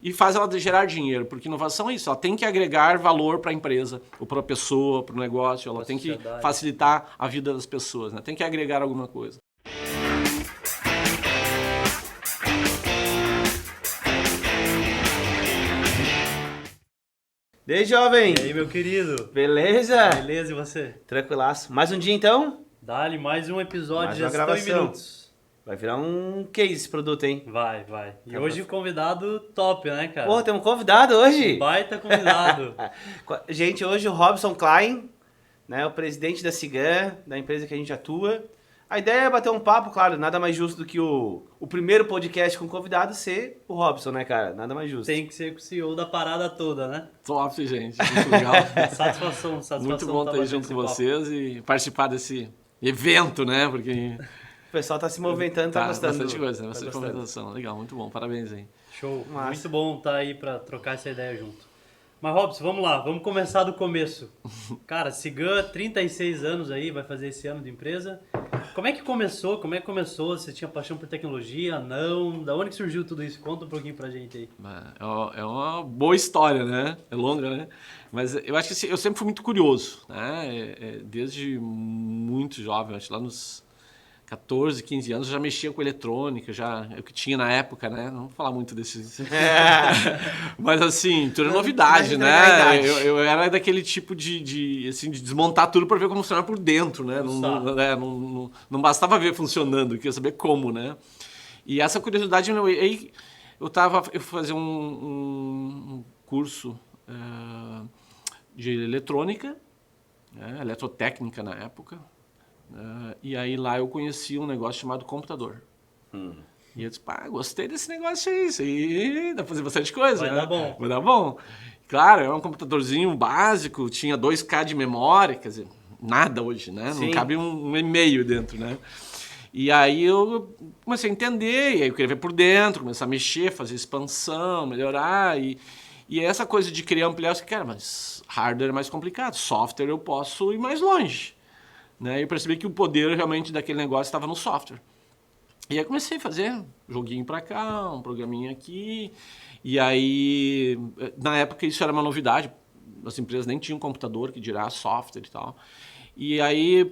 e faz ela gerar dinheiro, porque inovação é isso, ela tem que agregar valor para a empresa, ou para a pessoa, para o negócio, ela tem que facilitar a vida das pessoas, né? Tem que agregar alguma coisa. E aí, jovem? E aí, meu querido? Beleza? Beleza, e você? Tranquilaço. Mais um dia, então? Dá-lhe mais um episódio Mais de uma Gestão em gravação. Minutos. Vai virar um case esse produto, hein? Vai. E hoje o convidado top, né, cara? Pô, tem um convidado hoje? Baita convidado. Gente, hoje o Robson Klein, né, o presidente da Cigan, da empresa que a gente atua. A ideia é bater um papo, claro, nada mais justo do que o primeiro podcast com convidado ser o Robson, né, cara? Nada mais justo. Tem que ser o CEO da parada toda, né? Top, gente. Muito legal. Satisfação. Muito bom estar aí junto com vocês e participar desse evento, né? Porque O pessoal tá se movimentando, tá gostando. bastante coisa, né? Tá Bastante gostando. movimentação. Legal, muito bom. Parabéns aí. Show. Massa. Muito bom estar aí pra trocar essa ideia junto. Mas, Robson, vamos lá. Vamos começar do começo. Cara, Cigan, 36 anos aí, vai fazer esse ano de empresa. Como é que começou? Você tinha paixão por tecnologia? Não? Da onde que surgiu tudo isso? Conta um pouquinho pra gente aí. É uma boa história, né? É longa, né? Mas eu acho que eu sempre fui muito curioso, né? Desde muito jovem, acho que lá nos 14, 15 anos eu já mexia com eletrônica, o que tinha na época, né? Não vou falar muito desses... Mas assim, tudo é novidade, né? Eu era daquele tipo de desmontar tudo para ver como funcionava por dentro, né? Não bastava ver funcionando, eu queria saber como, né? E essa curiosidade, aí eu fazia um curso de eletrônica, né? Eletrotécnica na época. E aí lá eu conheci um negócio chamado computador. E eu disse, gostei desse negócio aí, isso aí dá pra fazer bastante coisa. Vai dar bom. Vai dar bom. Claro, é um computadorzinho básico, tinha 2K de memória, quer dizer, nada hoje, né? Sim. Não cabe um e-mail dentro, né? E aí eu comecei a entender, e aí eu queria ver por dentro, começar a mexer, fazer expansão, melhorar, e essa coisa de querer ampliar, eu disse, cara, mas hardware é mais complicado, software eu posso ir mais longe. Né? E eu percebi que o poder realmente daquele negócio estava no software. E aí comecei a fazer joguinho para cá, um programinha aqui. E aí, na época isso era uma novidade, as empresas nem tinham computador, que dirá software e tal. E aí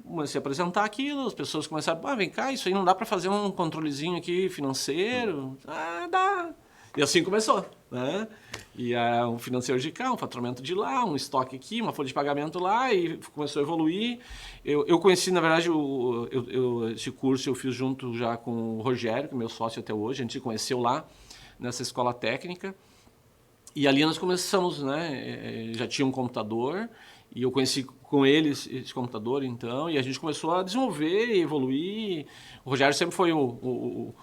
comecei a apresentar aquilo, as pessoas começaram, vem cá, isso aí não dá para fazer um controlezinho aqui financeiro? Dá. E assim começou, né? E um financeiro de cá, um faturamento de lá, um estoque aqui, uma folha de pagamento lá, e começou a evoluir. Eu conheci, na verdade, esse curso eu fiz junto já com o Rogério, que é meu sócio até hoje, a gente se conheceu lá, nessa escola técnica. E ali nós começamos, né? Já tinha um computador, e eu conheci com ele esse computador, então, e a gente começou a desenvolver e evoluir. O Rogério sempre foi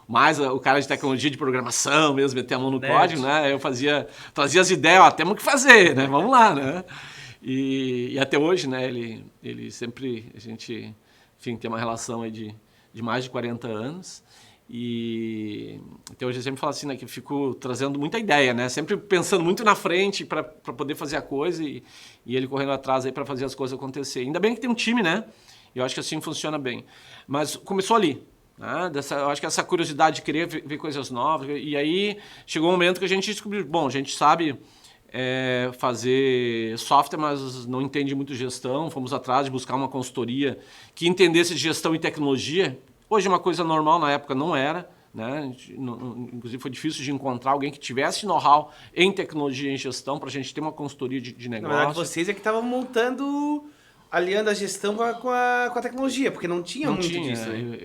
mais o cara de tecnologia, de programação mesmo, meter a mão no código, né? Eu trazia as ideias, temos que fazer, né? Vamos lá, né? E até hoje, né? Ele sempre, a gente, enfim, tem uma relação aí de mais de 40 anos. E até hoje eu sempre falo assim, né, que eu fico trazendo muita ideia, né? Sempre pensando muito na frente para poder fazer a coisa e ele correndo atrás aí para fazer as coisas acontecer. Ainda bem que tem um time, né? Eu acho que assim funciona bem. Mas começou ali, né? Eu acho que essa curiosidade de querer ver coisas novas. E aí chegou um momento que a gente descobriu, bom, a gente sabe fazer software, mas não entende muito gestão. Fomos atrás de buscar uma consultoria que entendesse de gestão e tecnologia. Hoje é uma coisa normal, na época não era, né? Inclusive foi difícil de encontrar alguém que tivesse know-how em tecnologia e em gestão para a gente ter uma consultoria de negócio. Na verdade, vocês é que estavam aliando a gestão com a tecnologia, porque não tinha muito disso. Né?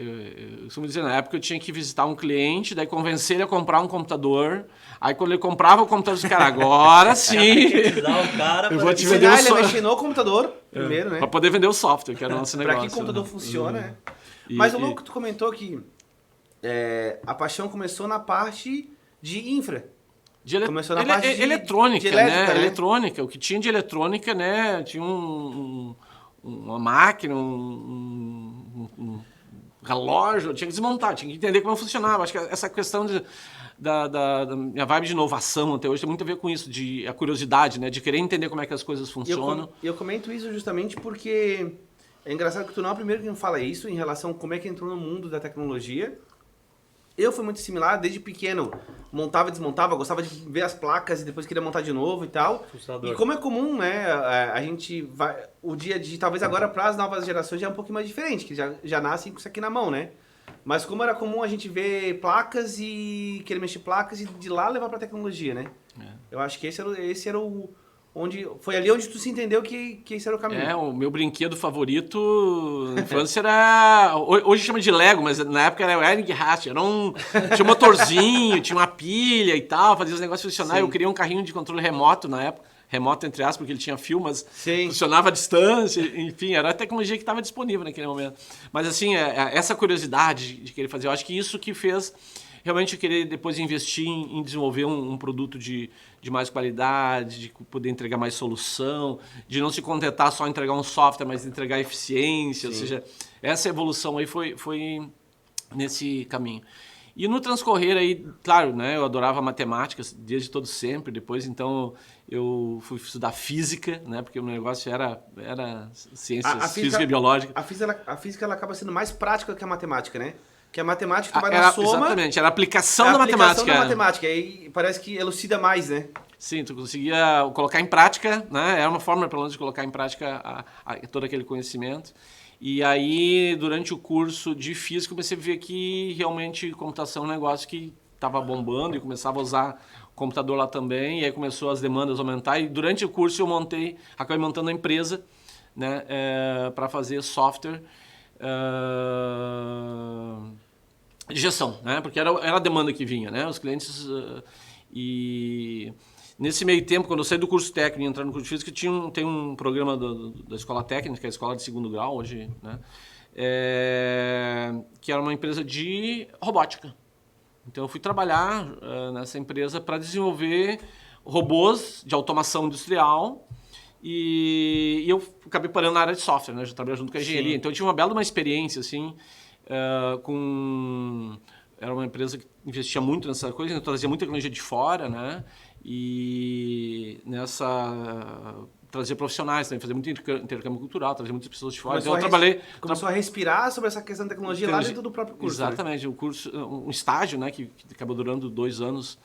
Eu costumo dizer, na época eu tinha que visitar um cliente, daí convencer ele a comprar um computador. Aí quando ele comprava o computador, eu disse, cara, agora sim. O cara eu vou te vender ele mexer no computador primeiro, né? Para poder vender o software, que era o nosso negócio. Para que o computador funciona, né? Mas o louco, tu comentou que a paixão começou na parte de infra. Começou na parte de eletrônica, de elétrica, né? né? Eletrônica. O que tinha de eletrônica, né? Tinha uma máquina, um relógio, tinha que desmontar, tinha que entender como funcionava. Acho que essa questão da minha vibe de inovação até hoje tem muito a ver com isso, a curiosidade, né? De querer entender como é que as coisas funcionam. Eu comento isso justamente porque é engraçado que tu não é o primeiro que me fala isso em relação a como é que entrou no mundo da tecnologia. Eu fui muito similar, desde pequeno, montava e desmontava, gostava de ver as placas e depois queria montar de novo e tal. Frustrador. E como é comum, né, a gente vai... O dia a dia, talvez agora para as novas gerações já é um pouquinho mais diferente, que já nascem com isso aqui na mão, né? Mas como era comum a gente ver placas e querer mexer placas e de lá levar para tecnologia, né? Eu acho que esse era o... Foi ali onde tu se entendeu que esse era o caminho. O meu brinquedo favorito na infância era... Hoje chama de Lego, mas na época era o Ehrenghaus. Tinha um motorzinho, tinha uma pilha e tal, fazia os negócios funcionar. Sim. Eu criei um carrinho de controle remoto na época. Remoto, entre aspas, porque ele tinha fio, mas Sim. funcionava à distância. Enfim, era a tecnologia que estava disponível naquele momento. Mas assim, essa curiosidade de querer fazer, eu acho que isso que fez... Realmente eu querer depois investir em desenvolver um produto de mais qualidade, de poder entregar mais solução, de não se contentar só em entregar um software, mas entregar eficiência. Ou seja, essa evolução aí foi nesse caminho. E no transcorrer aí, claro, né, eu adorava matemática desde todo sempre. Depois, então, eu fui estudar física, né, porque o meu negócio era ciências física e biológica. A física ela acaba sendo mais prática que a matemática, né? Que a matemática tu vai na soma... Exatamente, era a aplicação da matemática. Da matemática, aí parece que elucida mais, né? Sim, tu conseguia colocar em prática, né? Era uma forma, pelo menos, de colocar em prática todo aquele conhecimento. E aí, durante o curso de física, eu comecei a ver que realmente computação é um negócio que estava bombando e começava a usar o computador lá também. E aí começou as demandas a aumentar. E durante o curso eu acabei montando a empresa, né? Para fazer software de gestão, né? Porque era a demanda que vinha, né? Os clientes... E nesse meio tempo, quando eu saí do curso técnico e entrar no curso de física, tem um programa da escola técnica, a escola de segundo grau hoje, né? Que era uma empresa de robótica. Então eu fui trabalhar nessa empresa para desenvolver robôs de automação industrial e eu acabei parando na área de software, né? Eu já trabalhei junto com a engenharia. Sim. Então eu tive uma bela experiência, assim, era uma empresa que investia muito nessa coisa, então trazia muita tecnologia de fora, né? E trazer profissionais também, fazer muito intercâmbio cultural, trazer muitas pessoas de fora. Começou a respirar sobre essa questão da tecnologia lá dentro do próprio curso. Exatamente, né? Um estágio, né, que acabou durando 2 anos.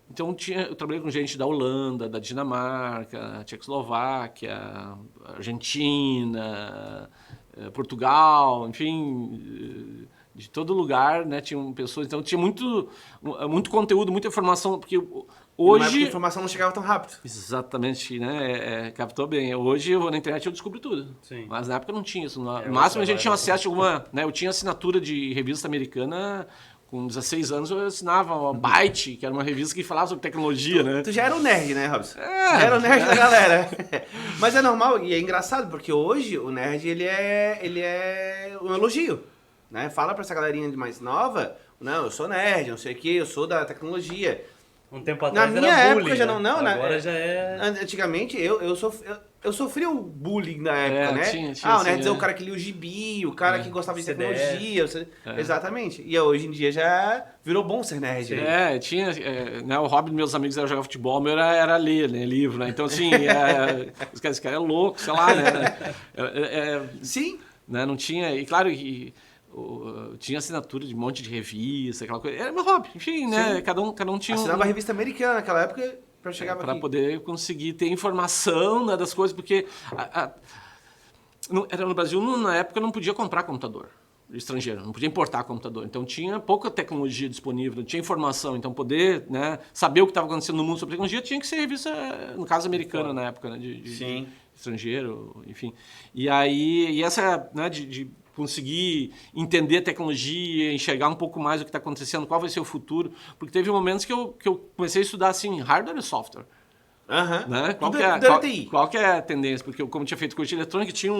Então eu trabalhei com gente da Holanda, da Dinamarca, Tchecoslováquia, Argentina, Portugal, enfim, de todo lugar, né? Tinham pessoas, então tinha muito conteúdo, muita informação, porque hoje... A informação não chegava tão rápido. Exatamente, né? Captou bem. Hoje eu vou na internet e eu descubro tudo. Sim. Mas na época não tinha isso. No máximo a gente tinha acesso a alguma... Né? Eu tinha assinatura de revista americana... Com 16 anos eu assinava uma Byte, que era uma revista que falava sobre tecnologia, né? Tu já era um nerd, né, Robson? Já era o nerd da galera. Mas é normal e é engraçado, porque hoje o nerd, ele é um elogio, né? Fala pra essa galerinha de mais nova, não, eu sou nerd, não sei o quê, eu sou da tecnologia. Um tempo atrás na minha era época bullying, já né? não, Agora já é... Antigamente eu sofri o bullying na época, né? Tinha, o nerd é o cara que lia o gibi, o cara que gostava de tecnologia. Exatamente. E hoje em dia já virou bom ser nerd. Né? Tinha... né, o hobby dos meus amigos era jogar futebol, o meu era ler, né, livro, né? Então, assim, esse cara é louco, sei lá, né? Sim. Né, não tinha... E claro que... tinha assinatura de um monte de revista, aquela coisa. Era meu hobby, enfim, né? Cada um tinha assinava revista americana naquela época para chegar para poder conseguir ter informação, né, das coisas, porque era no Brasil, na época, não podia comprar computador estrangeiro, não podia importar computador. Então tinha pouca tecnologia disponível, não tinha informação. Então poder, né, saber o que estava acontecendo no mundo sobre tecnologia tinha que ser revista, no caso americana na época, né, de estrangeiro, enfim. E aí, essa, né, de conseguir entender a tecnologia, enxergar um pouco mais o que está acontecendo, qual vai ser o futuro. Porque teve momentos que eu comecei a estudar assim, hardware e software. Né? Qual que é a tendência? Porque eu, como tinha feito curso de eletrônica, tinha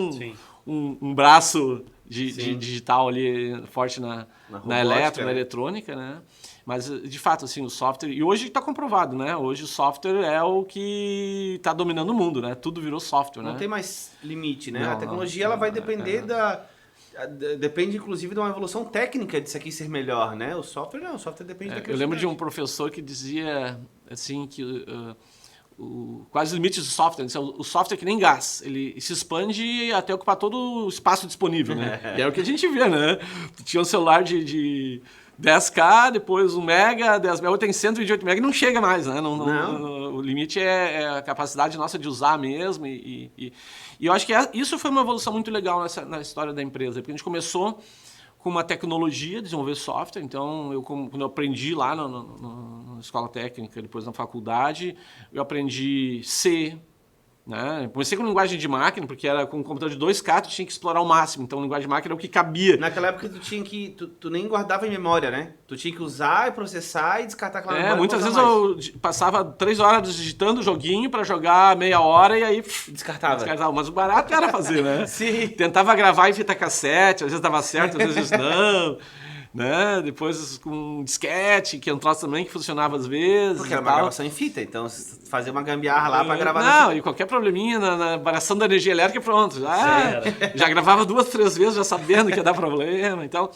um braço de digital ali forte na eletrônica, né? Mas, de fato, assim, o software... E hoje está comprovado, né? Hoje o software é o que está dominando o mundo, né? Tudo virou software, né? Não tem mais limite, né? A tecnologia ela vai depender Depende, inclusive, de uma evolução técnica disso aqui ser melhor, né? O software não, o software depende da criatividade. Eu lembro de um professor que dizia, assim, que quase limites do software. O software é que nem gás, ele se expande até ocupar todo o espaço disponível, né? E é o que a gente vê, né? Tu tinha um celular de 10K, depois 1 mega, 10 mega, tem 128 mega e não chega mais, né? O limite é a capacidade nossa de usar mesmo. E eu acho que isso foi uma evolução muito legal na história da empresa, porque a gente começou com uma tecnologia, desenvolver software. Então, quando eu aprendi lá na escola técnica, depois na faculdade, eu aprendi C, né? Comecei com linguagem de máquina, porque era com um computador de 2K, tu tinha que explorar ao máximo. Então, linguagem de máquina era o que cabia. Naquela época, tu nem guardava em memória, né? Tu tinha que usar, e processar e descartar aquela memória. Muitas vezes eu passava 3 horas digitando o joguinho para jogar meia hora e aí descartava. Mas o barato era fazer, né? Sim. Tentava gravar em fita cassete, às vezes dava certo, às vezes não. Né? Depois com disquete, que é um troço também que funcionava às vezes. Porque era uma gravação em fita, então fazer uma gambiarra lá pra gravar na fita. E qualquer probleminha na variação da energia elétrica, pronto. Já gravava 2, 3 vezes, já sabendo que ia dar problema. Então,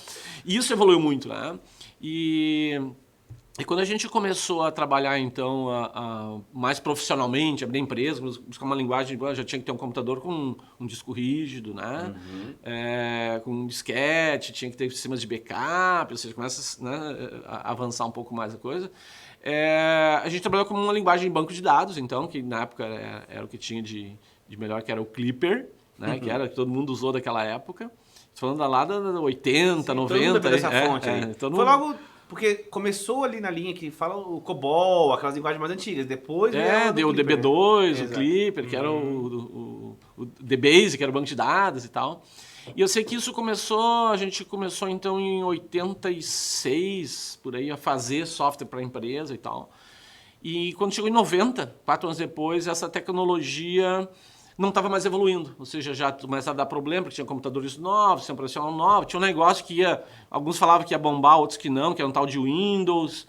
e isso evoluiu muito, né? E quando a gente começou a trabalhar, então, mais profissionalmente, abrir empresa, buscar uma linguagem, já tinha que ter um computador com um disco rígido, né? Com um disquete, tinha que ter sistemas de backup, ou seja, começa, né, a avançar um pouco mais a coisa. A gente trabalhou com uma linguagem de banco de dados, então, que na época era o que tinha de melhor, que era o Clipper, né? Que era o que todo mundo usou daquela época. Falando lá da 80, sim, 90. Todo mundo dessa fonte aí. Foi logo... Porque começou ali na linha que fala o COBOL, aquelas linguagens mais antigas. Depois deu o DB2, o Clipper, que era o DBase, que era o banco de dados e tal. E eu sei que a gente começou então em 86, por aí, a fazer software para a empresa e tal. E quando chegou em 90, 4 anos depois, essa tecnologia não estava mais evoluindo, ou seja, já começava a dar problema, porque tinha computadores novos, tinha operacional novo, tinha um negócio que alguns falavam que ia bombar, outros que não, que era um tal de Windows,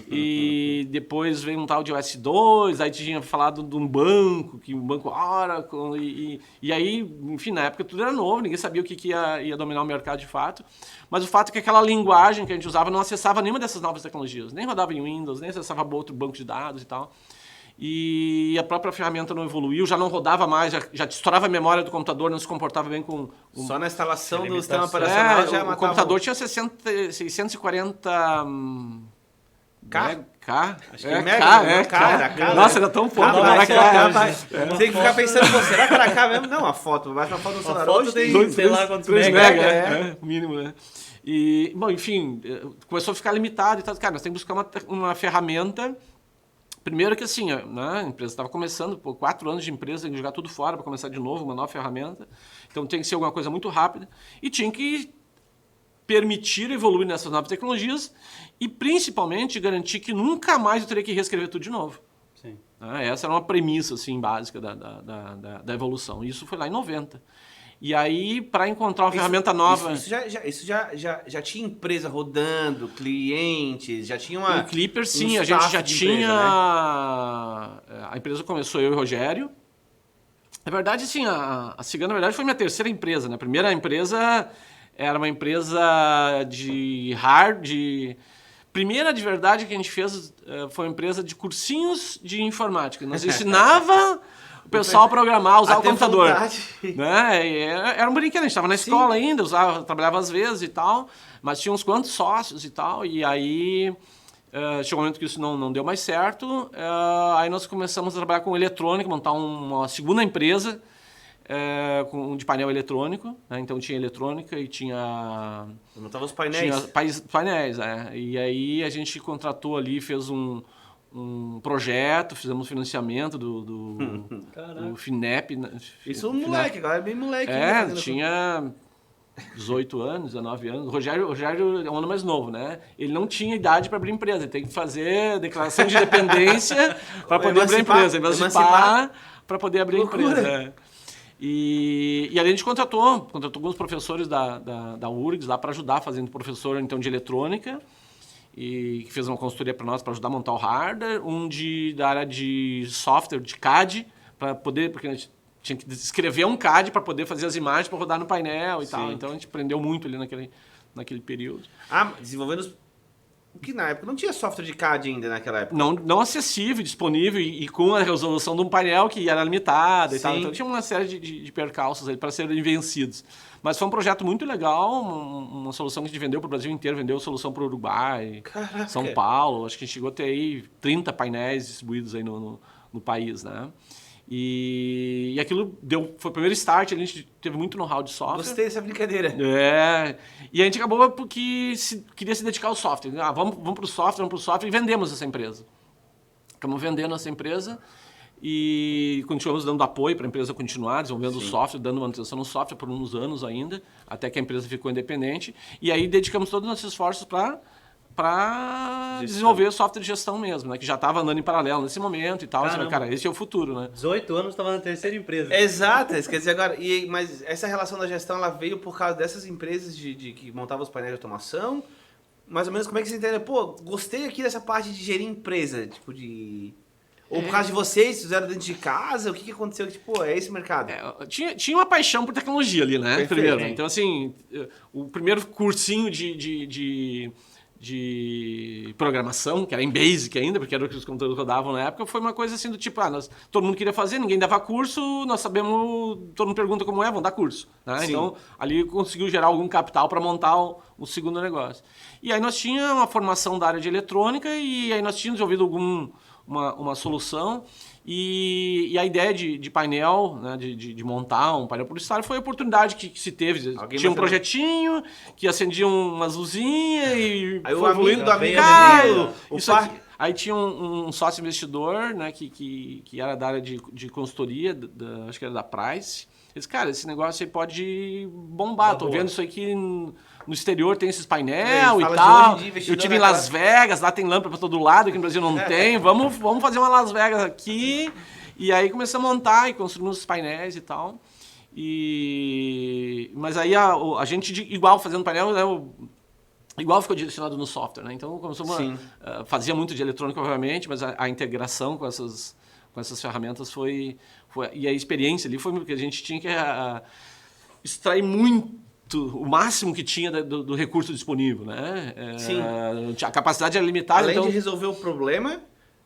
e depois veio um tal de OS2, aí tinha falado de um banco Oracle, e aí, enfim, na época tudo era novo, ninguém sabia o que ia dominar o mercado de fato, mas o fato é que aquela linguagem que a gente usava não acessava nenhuma dessas novas tecnologias, nem rodava em Windows, nem acessava outro banco de dados e tal. E a própria ferramenta não evoluiu, já não rodava mais, já estourava a memória do computador, não se comportava bem com... Só na instalação do sistema operacional já matava... O computador tinha 640... K? Acho que era K. Nossa, era tão pouco, era K. Tem que ficar pensando, será que era K mesmo? Não, a foto, mas uma foto do celular hoje tem... Sei lá quantos 3 mega, mínimo, né? E, bom, enfim, começou a ficar limitado e tal. Cara, nós temos que buscar uma ferramenta... Primeiro que assim, né, a empresa estava começando, 4 anos de empresa, tem que jogar tudo fora para começar de novo, uma nova ferramenta. Então tem que ser alguma coisa muito rápida. E tinha que permitir evoluir nessas novas tecnologias e principalmente garantir que nunca mais eu teria que reescrever tudo de novo. Sim. Essa era uma premissa assim, básica da evolução. Isso foi lá em 90. E aí, para encontrar uma ferramenta nova... Isso já tinha empresa rodando, clientes, já tinha uma... O Clipper, sim, a gente já tinha... Empresa, né? A empresa começou eu e o Rogério. Na verdade, sim, a Cigana, na verdade, foi minha terceira empresa, né? A primeira empresa era uma empresa de Primeira de verdade que a gente fez foi uma empresa de cursinhos de informática. Nós ensinava... o pessoal programar, usar o computador. Né? Era um brinquedo, a gente estava na escola ainda, trabalhava às vezes e tal, mas tinha uns quantos sócios e tal, e aí chegou um momento que isso não deu mais certo, aí nós começamos a trabalhar com eletrônica, montar uma segunda empresa de painel eletrônico, né? Então tinha eletrônica e tinha... montava os painéis. Tinha painéis, e aí a gente contratou ali, fez um projeto, fizemos financiamento do FINEP. Isso moleque, agora é bem moleque. Tinha 18 anos, 19 anos. O Rogério é um ano mais novo, né? Ele não tinha idade para abrir empresa, ele tem que fazer declaração de independência para poder abrir a empresa, emancipar para poder abrir a empresa. E ali a gente contratou alguns professores da URGS lá para ajudar, fazendo professor então de eletrônica, e que fez uma consultoria para nós para ajudar a montar o hardware, da área de software, de CAD, para poder, porque a gente tinha que escrever um CAD para poder fazer as imagens para rodar no painel e tal. Então a gente aprendeu muito ali naquele período. Desenvolvendo que na época não tinha software de CAD ainda naquela época. Não acessível, disponível e com a resolução de um painel que era limitada e Sim. tal. Então tinha uma série de percalços aí para serem vencidos. Mas foi um projeto muito legal, uma solução que a gente vendeu para o Brasil inteiro, vendeu solução para o Uruguai, Caraca. São Paulo, acho que a gente chegou a ter aí 30 painéis distribuídos aí no país, né? E aquilo foi o primeiro start, a gente teve muito know-how de software. Gostei dessa brincadeira. E a gente acabou porque queria se dedicar ao software. Vamos para o software e vendemos essa empresa. Acabamos vendendo essa empresa e continuamos dando apoio para a empresa continuar desenvolvendo o software, dando manutenção no software por uns anos ainda, até que a empresa ficou independente. E aí dedicamos todos os nossos esforços para desenvolver o software de gestão mesmo, né? Que já estava andando em paralelo nesse momento e tal. Caramba. Cara, esse é o futuro, né? 18 anos estava na terceira empresa. Exato, isso quer dizer agora. Mas essa relação da gestão ela veio por causa dessas empresas que montavam os painéis de automação. Mais ou menos como é que você entende? Pô, gostei aqui dessa parte de gerir empresa, tipo de. Ou por causa de vocês, fizeram dentro de casa, o que aconteceu? Tipo, é esse mercado. Tinha uma paixão por tecnologia ali, né? Perfeito. Primeiro. Né? Então, assim, o primeiro cursinho de programação, que era em Basic ainda, porque era o que os computadores rodavam na época, foi uma coisa assim do tipo, todo mundo queria fazer, ninguém dava curso, nós sabemos, todo mundo pergunta como é, vamos dar curso. Né? Então, ali conseguiu gerar algum capital para montar o segundo negócio. E aí nós tínhamos uma formação da área de eletrônica e aí nós tínhamos desenvolvido uma solução e a ideia de painel, né, de montar um painel publicitário foi a oportunidade que se teve. Tinha um projetinho que acendia umas luzinhas e aí foi o evoluindo. amigo do amigo, Cara, o isso aqui. Aí tinha um sócio investidor, né, que era da área de consultoria, acho que era da Price. Ele disse, cara, esse negócio aí pode bombar. Tô vendo isso aqui no exterior, tem esses painel e tal. Eu tive em Las Vegas, lá tem lâmpada pra todo lado, aqui no Brasil não tem. Vamos fazer uma Las Vegas aqui. E aí começamos a montar e construímos os painéis e tal. Mas aí a gente, igual fazendo painel, né, igual ficou direcionado no software, né? Então começamos fazia muito de eletrônica, obviamente, mas a integração com essas ferramentas foi... E a experiência ali foi porque a gente tinha que extrair o máximo que tinha do recurso disponível, né? A capacidade era limitada. Além de resolver o problema,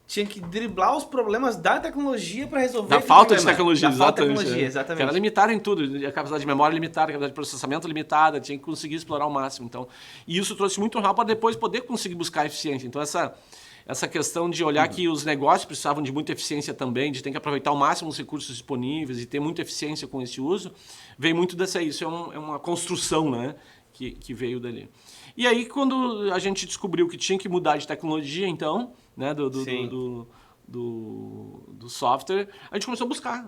tinha que driblar os problemas da tecnologia para resolver da falta de tecnologia, exatamente. Exatamente. Era limitada em tudo, a capacidade de memória limitada, a capacidade de processamento limitada, tinha que conseguir explorar ao máximo. Então, e isso trouxe muito know-how para depois poder conseguir buscar eficiência. Então, essa questão de olhar que os negócios precisavam de muita eficiência também, de ter que aproveitar ao máximo os recursos disponíveis e ter muita eficiência com esse uso, veio muito dessa isso. É uma construção, né, que veio dali. E aí, quando a gente descobriu que tinha que mudar de tecnologia, então, né, do software, a gente começou a buscar.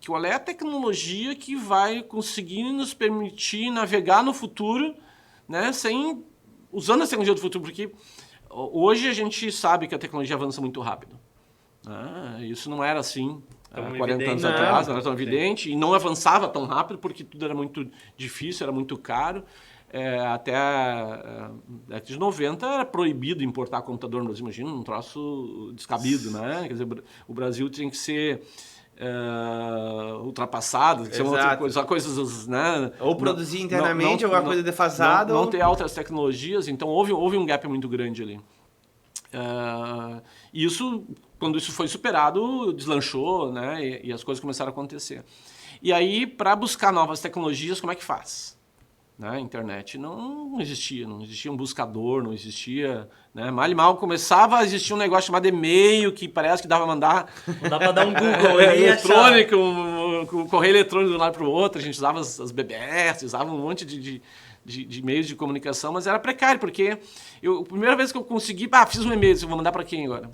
Qual é a tecnologia que vai conseguir nos permitir navegar no futuro, né, usando a tecnologia do futuro, porque hoje a gente sabe que a tecnologia avança muito rápido. Isso não era assim há 40 anos atrás, não era tão evidente, e não avançava tão rápido porque tudo era muito difícil, era muito caro. Até a década de 90 era proibido importar computador no Brasil. Imagina, um troço descabido, né? Quer dizer, o Brasil tinha que ser ultrapassado, tinha que ser coisas, né? Ou produzir internamente alguma coisa defasada. Não ter outras tecnologias, então houve um gap muito grande ali. Quando isso foi superado, deslanchou, né? E as coisas começaram a acontecer. E aí, para buscar novas tecnologias, como é que faz? A internet não existia um buscador, não existia, né? Mal começava a existir um negócio chamado e-mail, que parece que dava pra mandar... Não dá para dar um Google eletrônico, um correio eletrônico de um lado para o outro, a gente usava as BBS, usava um monte de meios de comunicação, mas era precário, porque a primeira vez que eu consegui, fiz um e-mail, eu vou mandar para quem agora?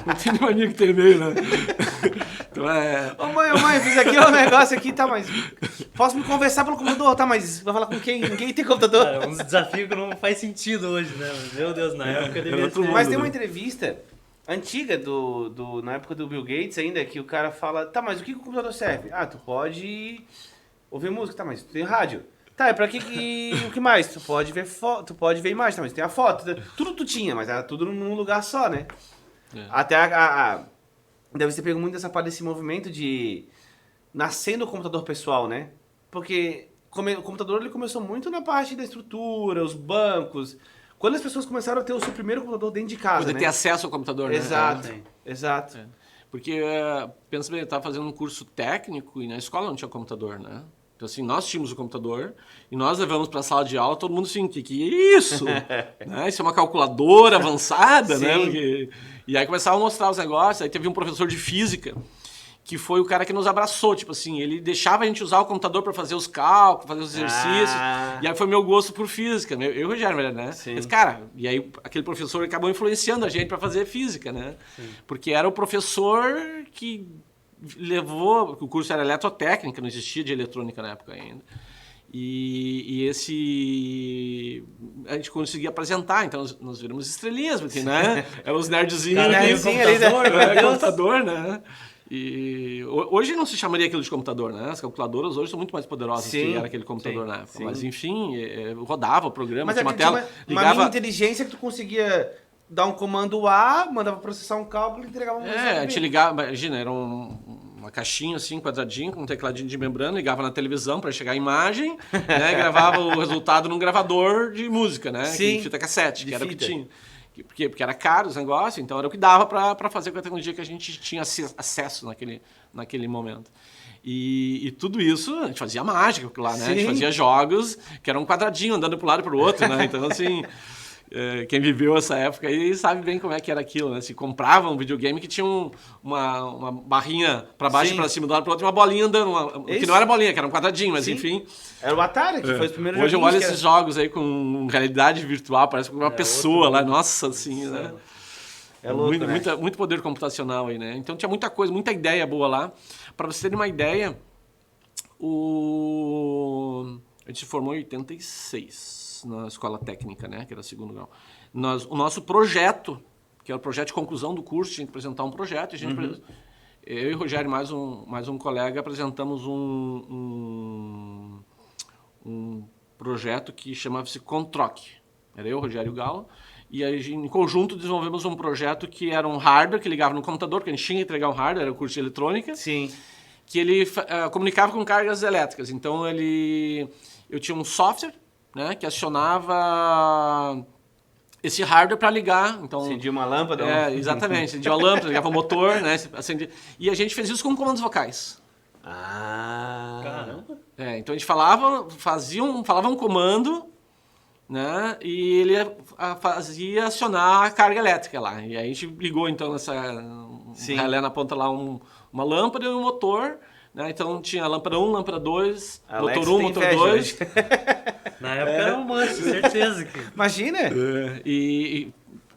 Não tem nenhum amigo que tem e-mail, né? Então Ô mãe, fiz aqui um negócio aqui, tá, mas posso me conversar pelo computador, tá, mas vai falar com quem? Ninguém tem computador. Cara, uns desafios que não faz sentido hoje, né? Meu Deus, na época devia ser. Mas tem uma entrevista antiga na época do Bill Gates ainda, que o cara fala, tá, mas o que o computador serve? Tu pode ouvir música, tá, mas tu tem rádio. Tá, pra que o que mais? Tu pode ver foto, tu pode ver imagem, tá, mas tem a foto. Tudo tu tinha, mas era tudo num lugar só, né? Até deve ser pego muito essa parte desse movimento de nascendo o computador pessoal, né? Porque o computador ele começou muito na parte da estrutura, os bancos. Quando as pessoas começaram a ter o seu primeiro computador dentro de casa, Poder né? ter acesso ao computador, né? Exato, Sim. exato. Porque, pensa bem, eu estava fazendo um curso técnico e na escola não tinha computador, né? Então, assim, nós tínhamos o computador e nós levamos para a sala de aula, todo mundo assim, que é isso? Né? Isso é uma calculadora avançada, né? Sim. E aí começavam a mostrar os negócios, aí teve um professor de física que foi o cara que nos abraçou, tipo assim, ele deixava a gente usar o computador para fazer os cálculos, fazer os exercícios, e aí foi meu gosto por física, eu e o Rogério, né? Sim. Mas, cara, e aí aquele professor acabou influenciando a gente para fazer física, né? Sim. Porque era o professor que levou, o curso era eletrotécnica, não existia de eletrônica na época ainda. E esse a gente conseguia apresentar, então nós viramos estrelinhas, porque, né? É os nerdzinhos Cara, ali, tem computador, meu Deus. computador, né? E hoje não se chamaria aquilo de computador, né? As calculadoras hoje são muito mais poderosas Sim, que era aquele computador sim, na época. sim. Mas enfim, rodava o programa, Mas tinha uma aqui tinha tela, uma ligava. mini inteligência que tu conseguia dar um comando A, mandava processar um cálculo e entregava uma A gente ligava, imagina, era uma caixinha assim, quadradinho, com um tecladinho de membrana, ligava na televisão para chegar a imagem, né? E gravava o resultado num gravador de música, né? Sim, fita cassete, de que era o que fita. tinha. Porque era caro os negócios, então era o que dava para fazer com a tecnologia que a gente tinha acesso naquele momento. E tudo isso, a gente fazia mágica lá, né? A gente Sim. fazia jogos que eram um quadradinho andando para um lado e para o outro, né? Então, assim, quem viveu essa época aí sabe bem como é que era aquilo, né? Se comprava um videogame que tinha uma barrinha para baixo Sim. e para cima, do lado para o outro, e uma bolinha andando, que Isso. não era bolinha, que era um quadradinho, mas Sim. enfim. Era o Atari, que foi os primeiros Hoje eu joguinhos olho que esses jogos aí com realidade virtual, parece uma pessoa outro lá, mundo. nossa, assim, né? É louco, né? Muito poder computacional aí, né? Então tinha muita coisa, muita ideia boa lá. Para você ter uma ideia, a gente se formou em 86 na escola técnica, né? Que era segundo grau. O nosso projeto, que era o projeto de conclusão do curso, tinha que apresentar um projeto. E a gente, eu e o Rogério, mais um colega, apresentamos um projeto que chamava-se Controc. Era eu, Rogério Galo. E aí, em conjunto, desenvolvemos um projeto que era um hardware que ligava no computador, porque a gente tinha que entregar um hardware, era o curso de eletrônica, Sim. que ele comunicava com cargas elétricas. Então, eu tinha um software, né, que acionava esse hardware para ligar. Então, Acendia uma lâmpada. exatamente. Acendia a lâmpada, ligava o motor, né, e a gente fez isso com comandos vocais. Caramba. Então, a gente falava um comando, né? E ele fazia acionar a carga elétrica lá. E aí a gente ligou então relé na ponta lá uma lâmpada e um motor, né? Então tinha lâmpada 1, lâmpada 2, Alex motor 1, tem motor inveja 2. hoje. Na época era um must, certeza que. Imagina! E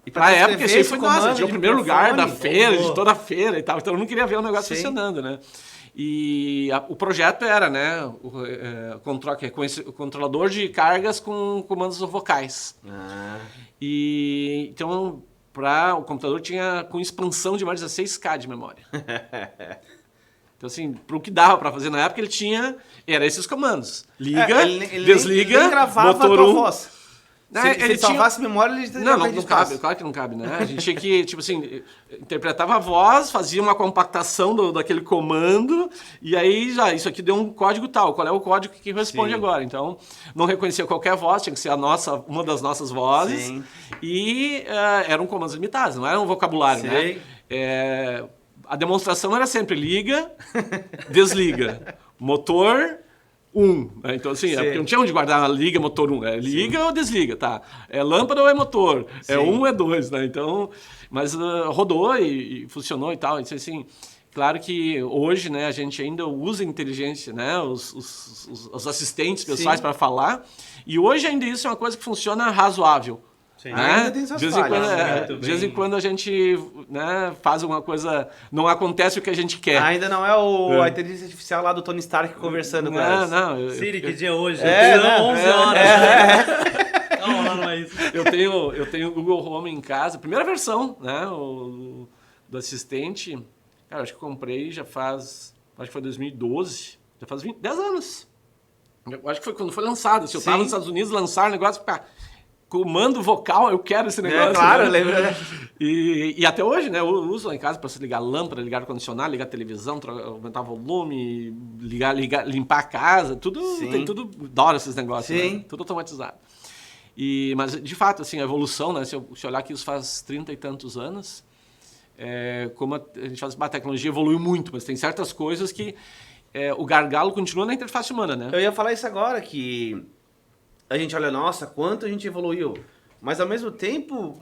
pra pra descrever época assim, esse foi nossa, comando tinha o de primeiro lugar da microfone, feira, bombou. de toda a feira e tal. Então eu não queria ver o negócio Sim. funcionando, né? E o projeto era, né, o controlador de cargas com comandos vocais. E então, o computador tinha com expansão de mais de 16K de memória. Então, assim, para o que dava para fazer na época, era esses comandos. Liga, ele desliga, ele nem gravava motor a tua 1. voz. Se ele salvasse memória, ele Não cabe, claro que não cabe, né? A gente tinha que, tipo assim, interpretava a voz, fazia uma compactação daquele comando, e aí já, isso aqui deu um código tal, qual é o código que responde Sim. agora? Então, não reconhecia qualquer voz, tinha que ser uma das nossas vozes, Sim. e eram comandos limitados, não era um vocabulário, Sei. né? A demonstração era sempre liga, desliga, motor 1. Né? Então, assim, Sim. porque não tinha onde guardar liga, motor 1. É liga ou desliga, tá? É lâmpada ou é motor? Sim. É 1 ou é 2, né? Então, mas rodou e funcionou e tal. Então, assim, claro que hoje, né, a gente ainda usa inteligência, né? Os assistentes pessoais Sim. para falar. E hoje ainda isso é uma coisa que funciona razoável. Sim. Né? Ainda tem suas de vez em falhas, quando, né? de vez em quando a gente, né, faz alguma coisa, não acontece o que a gente quer. Ainda não é a inteligência artificial lá do Tony Stark conversando com elas. Não, Siri, que dia é hoje? É, né? 11 horas. Não, lá não é isso. eu tenho o Google Home em casa, primeira versão, né, do assistente. Cara, acho que eu comprei acho que foi 2012, já faz 10 anos. Eu acho que foi quando foi lançado. Se eu estava Sim. nos Estados Unidos, lançaram o negócio, comando vocal, eu quero esse negócio. Claro, né? eu lembro. E até hoje, né, eu uso lá em casa para se ligar lâmpada, ligar ar-condicionado, ligar televisão, aumentar volume, limpar a casa, tudo, Sim. tem tudo, adoro esses negócios, Sim. né? Tudo automatizado. Mas, de fato, assim, a evolução, né? Se olhar que isso faz 30 e tantos anos, como a gente fala, a tecnologia evoluiu muito, mas tem certas coisas que o gargalo continua na interface humana, né? Eu ia falar isso agora, que a gente olha, nossa, quanto a gente evoluiu. Mas, ao mesmo tempo,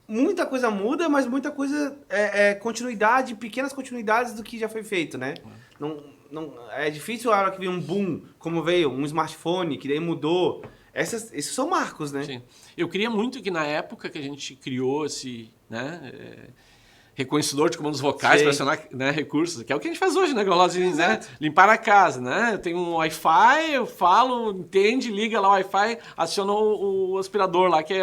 muita coisa muda, mas muita coisa é continuidade, pequenas continuidades do que já foi feito, né? Não, é difícil a hora que vem um boom, como veio um smartphone, que daí mudou. Esses são marcos, né? Sim. Eu queria muito que na época que a gente criou esse, né, reconhecedor de comandos vocais para acionar, né, recursos, que é o que a gente faz hoje, né? Né, limpar a casa, né? Tem um Wi-Fi, eu falo, entende, liga lá o Wi-Fi, aciona o aspirador lá, que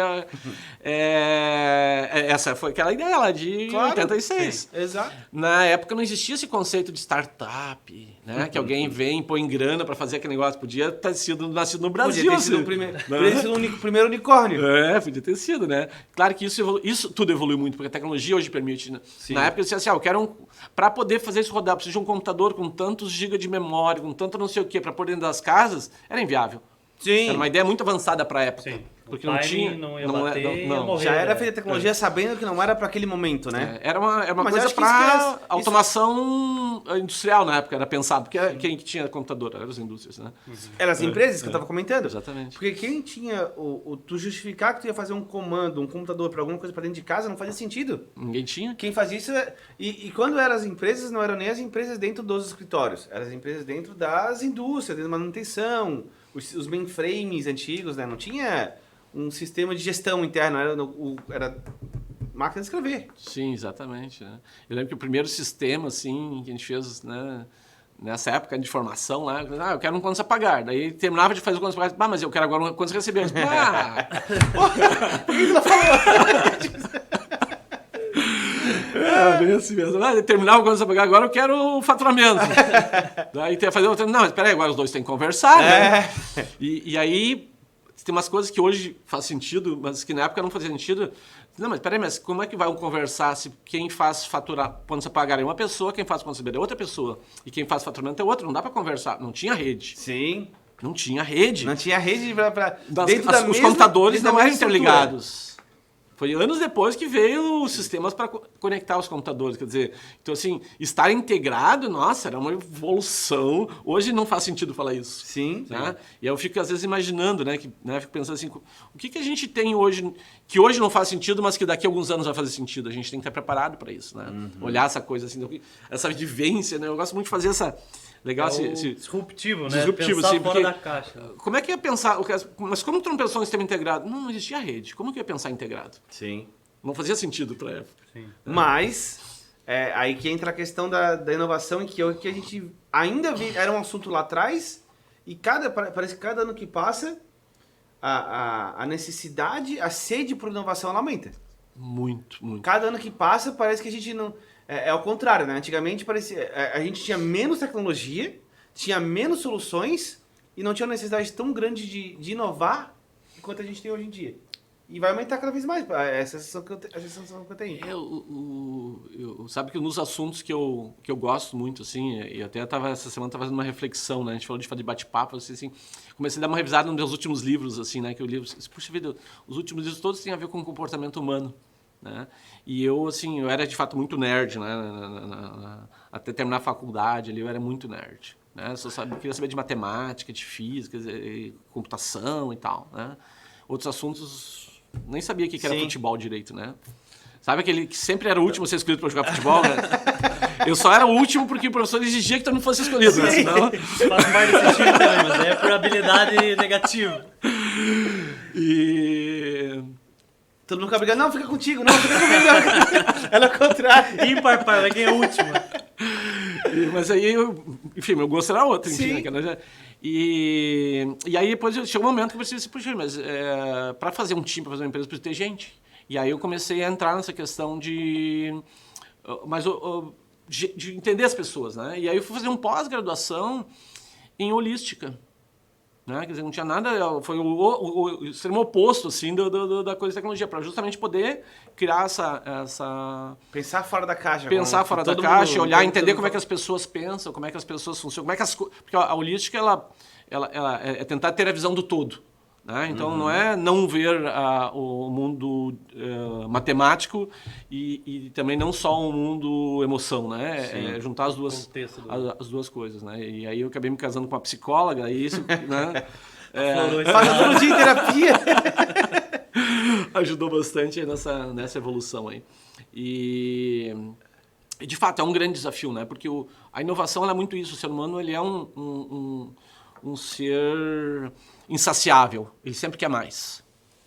essa foi aquela ideia lá de 86. Exato. Na época não existia esse conceito de startup, né? Que alguém vem, põe grana para fazer aquele negócio. Podia ter nascido no Brasil. Podia ter sido o primeiro unicórnio. Podia ter sido, né? Claro que isso tudo evoluiu muito, porque a tecnologia hoje permite, né? Sim. Na época eu disse assim, eu quero para poder fazer isso rodar, eu preciso de um computador com tantos gigas de memória, com tanto não sei o que, para pôr dentro das casas, era inviável. Sim. Era uma ideia muito avançada para a época. Sim. Porque o não timing tinha... não ia bater, ia morrer, já era né? feita a tecnologia sabendo que não era para aquele momento, né? Era uma Mas coisa acho que para automação industrial na época, era pensado. Porque quem que tinha computador? Eram as indústrias, né? Eram as empresas que eu estava comentando. Exatamente. Porque quem tinha tu justificar que tu ia fazer um comando, um computador para alguma coisa para dentro de casa, não fazia sentido. Ninguém tinha. Quem fazia isso... E quando eram as empresas, não eram nem as empresas dentro dos escritórios. Eram as empresas dentro das indústrias, dentro da manutenção, os mainframes antigos, né? Não tinha um sistema de gestão interno, era máquina de escrever. Sim, exatamente. Né? Eu lembro que o primeiro sistema assim, que a gente fez, né, nessa época de formação lá, eu quero um quantos a pagar. Daí terminava de fazer o quantos a pagar, mas eu quero agora um quantos a receber. Por que tu não falou? Bem assim mesmo. Terminava o quantos a pagar, agora eu quero o faturamento. Daí tem que fazer outro. Não, mas peraí, agora os dois têm que conversar, né? E aí tem umas coisas que hoje faz sentido, mas que na época não fazia sentido. Não, mas peraí, mas como é que vai conversar se quem faz faturar, quando você pagar é uma pessoa, quem faz quando você é outra pessoa, e quem faz faturamento é outra, não dá pra conversar. Não tinha rede. Sim. Não tinha rede. Não tinha rede pra os computadores não eram interligados. Foi anos depois que veio os sistemas para conectar os computadores. Quer dizer, então assim, estar integrado, nossa, era uma evolução. Hoje não faz sentido falar isso. Sim. Né? E eu fico às vezes imaginando, né, fico pensando assim, o que a gente tem hoje, que hoje não faz sentido, mas que daqui a alguns anos vai fazer sentido. A gente tem que estar preparado para isso, né? Olhar essa coisa assim, essa vivência, né? Eu gosto muito de fazer essa... Legal esse disruptivo, né? Disruptivo, pensar sim, fora da caixa. Como é que ia pensar... Mas como tu não pensou em sistema integrado? Não existia rede. Como que ia pensar integrado? Sim. Não fazia sentido para época. Sim. Mas, aí que entra a questão da inovação, que a gente ainda era um assunto lá atrás, e parece que cada ano que passa, a necessidade, a sede por inovação ela aumenta. Muito, muito. Cada ano que passa, parece que a gente não... É ao contrário, né? Antigamente parecia, a gente tinha menos tecnologia, tinha menos soluções e não tinha uma necessidade tão grande de inovar quanto a gente tem hoje em dia. E vai aumentar cada vez mais, essa é a sensação que eu tenho. Sabe que nos assuntos que eu gosto muito, assim, e até essa semana estava fazendo uma reflexão, né? A gente falou de fazer bate-papo, assim, comecei a dar uma revisada nos meus últimos livros, assim, né? Que eu li, puxa vida, os últimos livros todos têm a ver com o comportamento humano. Né? E eu era de fato muito nerd, né? Até terminar a faculdade ali, eu era muito nerd. Né? Queria saber de matemática, de física, computação e tal. Né? Outros assuntos, nem sabia o que era futebol direito. Né? Sabe aquele que sempre era o último a ser escolhido para jogar futebol? Né? Eu só era o último porque o professor exigia que tu não fosse escolhido. Né? Senão... Faz parte desse time também, mas é por habilidade negativa. Todo mundo fica brigando, não, fica contigo, não, fica comigo. Ela é o contrário. Ímpar, vai ganhar a última. Mas aí, enfim, meu gosto era outro. Enfim, né? E aí depois chegou um momento que eu pensei assim, puxa, mas para fazer um time, para fazer uma empresa, precisa ter gente. E aí eu comecei a entrar nessa questão de entender as pessoas, né? E aí eu fui fazer um pós-graduação em holística. Né? Quer dizer, não tinha nada, foi o extremo oposto assim, da coisa de tecnologia, para justamente poder criar essa... Pensar fora da caixa. Pensar fora da caixa, olhar, entender como é que as pessoas pensam, como é que as pessoas funcionam, porque a holística, ela é tentar ter a visão do todo. Né? Então, não é não ver o mundo matemático e também não só o mundo emoção, né? É juntar as duas coisas, né? E aí eu acabei me casando com uma psicóloga, e isso, né? Faz todo dia em terapia. Ajudou bastante nessa evolução aí. E de fato, é um grande desafio, né? Porque a inovação ela é muito isso. O ser humano ele é um ser insaciável. Ele sempre quer mais.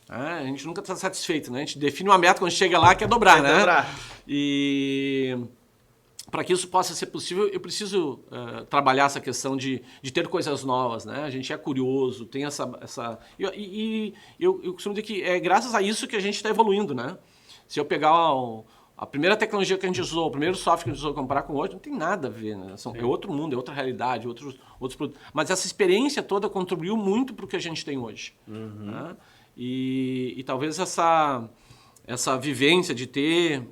Né? A gente nunca está satisfeito, né? A gente define uma meta, quando a gente chega lá, quer dobrar, né? Dobrar. E para que isso possa ser possível, eu preciso trabalhar essa questão de ter coisas novas, né? A gente é curioso, tem essa... Eu costumo dizer que é graças a isso que a gente está evoluindo, né? Se eu pegar a primeira tecnologia que a gente usou, o primeiro software que a gente usou comparar com hoje, não tem nada a ver, né? É outro mundo, é outra realidade, outros produtos. Mas essa experiência toda contribuiu muito para o que a gente tem hoje. Né? E talvez essa vivência de ter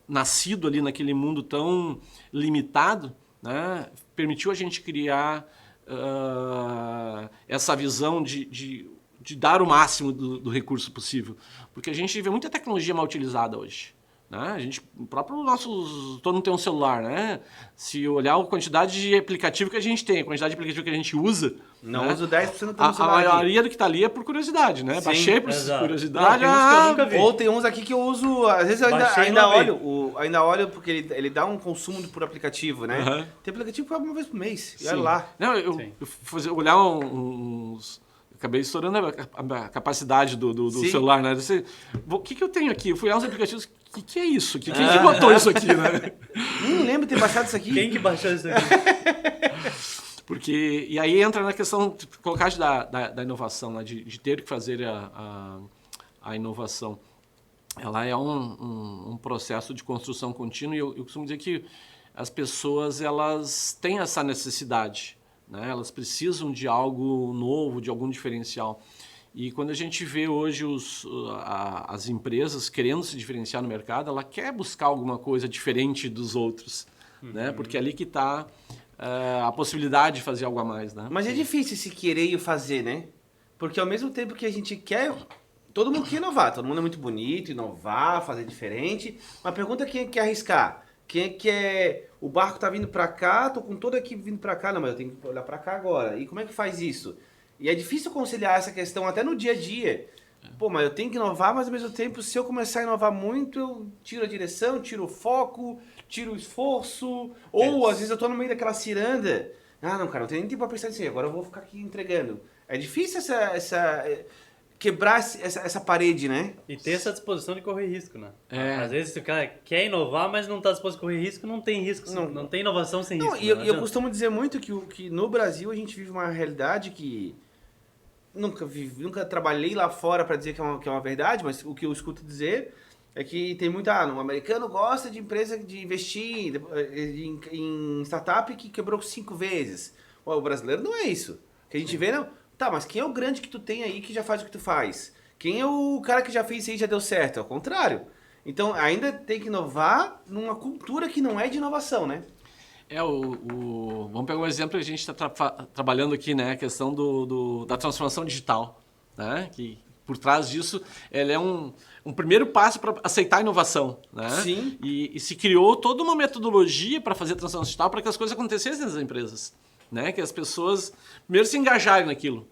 nascido ali naquele mundo tão limitado, né? Permitiu a gente criar essa visão de dar o máximo do recurso possível. Porque a gente vê muita tecnologia mal utilizada hoje. Né? O próprio todo mundo tem um celular, né? Se olhar a quantidade de aplicativo que a gente tem, a quantidade de aplicativo que a gente usa... Não né? uso 10% do celular. A maioria do que está ali é por curiosidade, né? Sim, baixei por curiosidade. Não, tem uns que eu nunca vi. Ou tem uns aqui que eu uso, às vezes eu Baixei ainda e olho, ainda olho porque ele dá um consumo por aplicativo, né? Uhum. Tem aplicativo que eu abro uma vez por mês, e Sim. olha lá. Não, eu olhar uns... Acabei estourando a capacidade do celular, né? O que eu tenho aqui? Eu fui olhar os aplicativos. O que é isso? Quem que botou isso aqui, né? Nem lembro de ter baixado isso aqui. Quem que baixou isso aqui? E aí entra na questão de colocar da inovação, né? de ter que fazer a inovação. Ela é um processo de construção contínua e eu costumo dizer que as pessoas elas têm essa necessidade. Né? Elas precisam de algo novo, de algum diferencial. E quando a gente vê hoje as empresas querendo se diferenciar no mercado, ela quer buscar alguma coisa diferente dos outros, né? Porque é ali que está a possibilidade de fazer algo a mais. Né? Mas é difícil se querer e fazer, né? Porque ao mesmo tempo que a gente quer... Todo mundo quer inovar, todo mundo é muito bonito, inovar, fazer diferente. Mas pergunta quem quer arriscar. Quem quer... O barco tá vindo para cá, tô com toda a equipe vindo para cá, não, mas eu tenho que olhar para cá agora. E como é que faz isso? E é difícil conciliar essa questão até no dia a dia. Pô, mas eu tenho que inovar, mas ao mesmo tempo, se eu começar a inovar muito, eu tiro a direção, tiro o foco, tiro o esforço. Ou às vezes eu tô no meio daquela ciranda. Ah, não, cara, não tenho nem tempo para pensar nisso aí, agora eu vou ficar aqui entregando. É difícil quebrar essa parede, né? E ter essa disposição de correr risco, né? É. Às vezes o cara quer inovar, mas não está disposto a correr risco, não tem risco, não tem inovação sem risco. E eu costumo dizer muito que no Brasil a gente vive uma realidade que nunca trabalhei lá fora para dizer que é uma verdade, mas o que eu escuto dizer é que tem muita... um americano gosta de empresa de investir em startup que quebrou 5 vezes. O brasileiro não é isso. O que a gente vê, não... Tá, mas quem é o grande que tu tem aí que já faz o que tu faz? Quem é o cara que já fez isso aí e já deu certo? Ao contrário. Então, ainda tem que inovar numa cultura que não é de inovação, né? Vamos pegar um exemplo que a gente está trabalhando aqui, né? A questão da transformação digital, né? Que por trás disso, ela é um primeiro passo para aceitar a inovação, né? Sim. E se criou toda uma metodologia para fazer a transformação digital para que as coisas acontecessem nas empresas. Né? Que as pessoas primeiro se engajarem naquilo.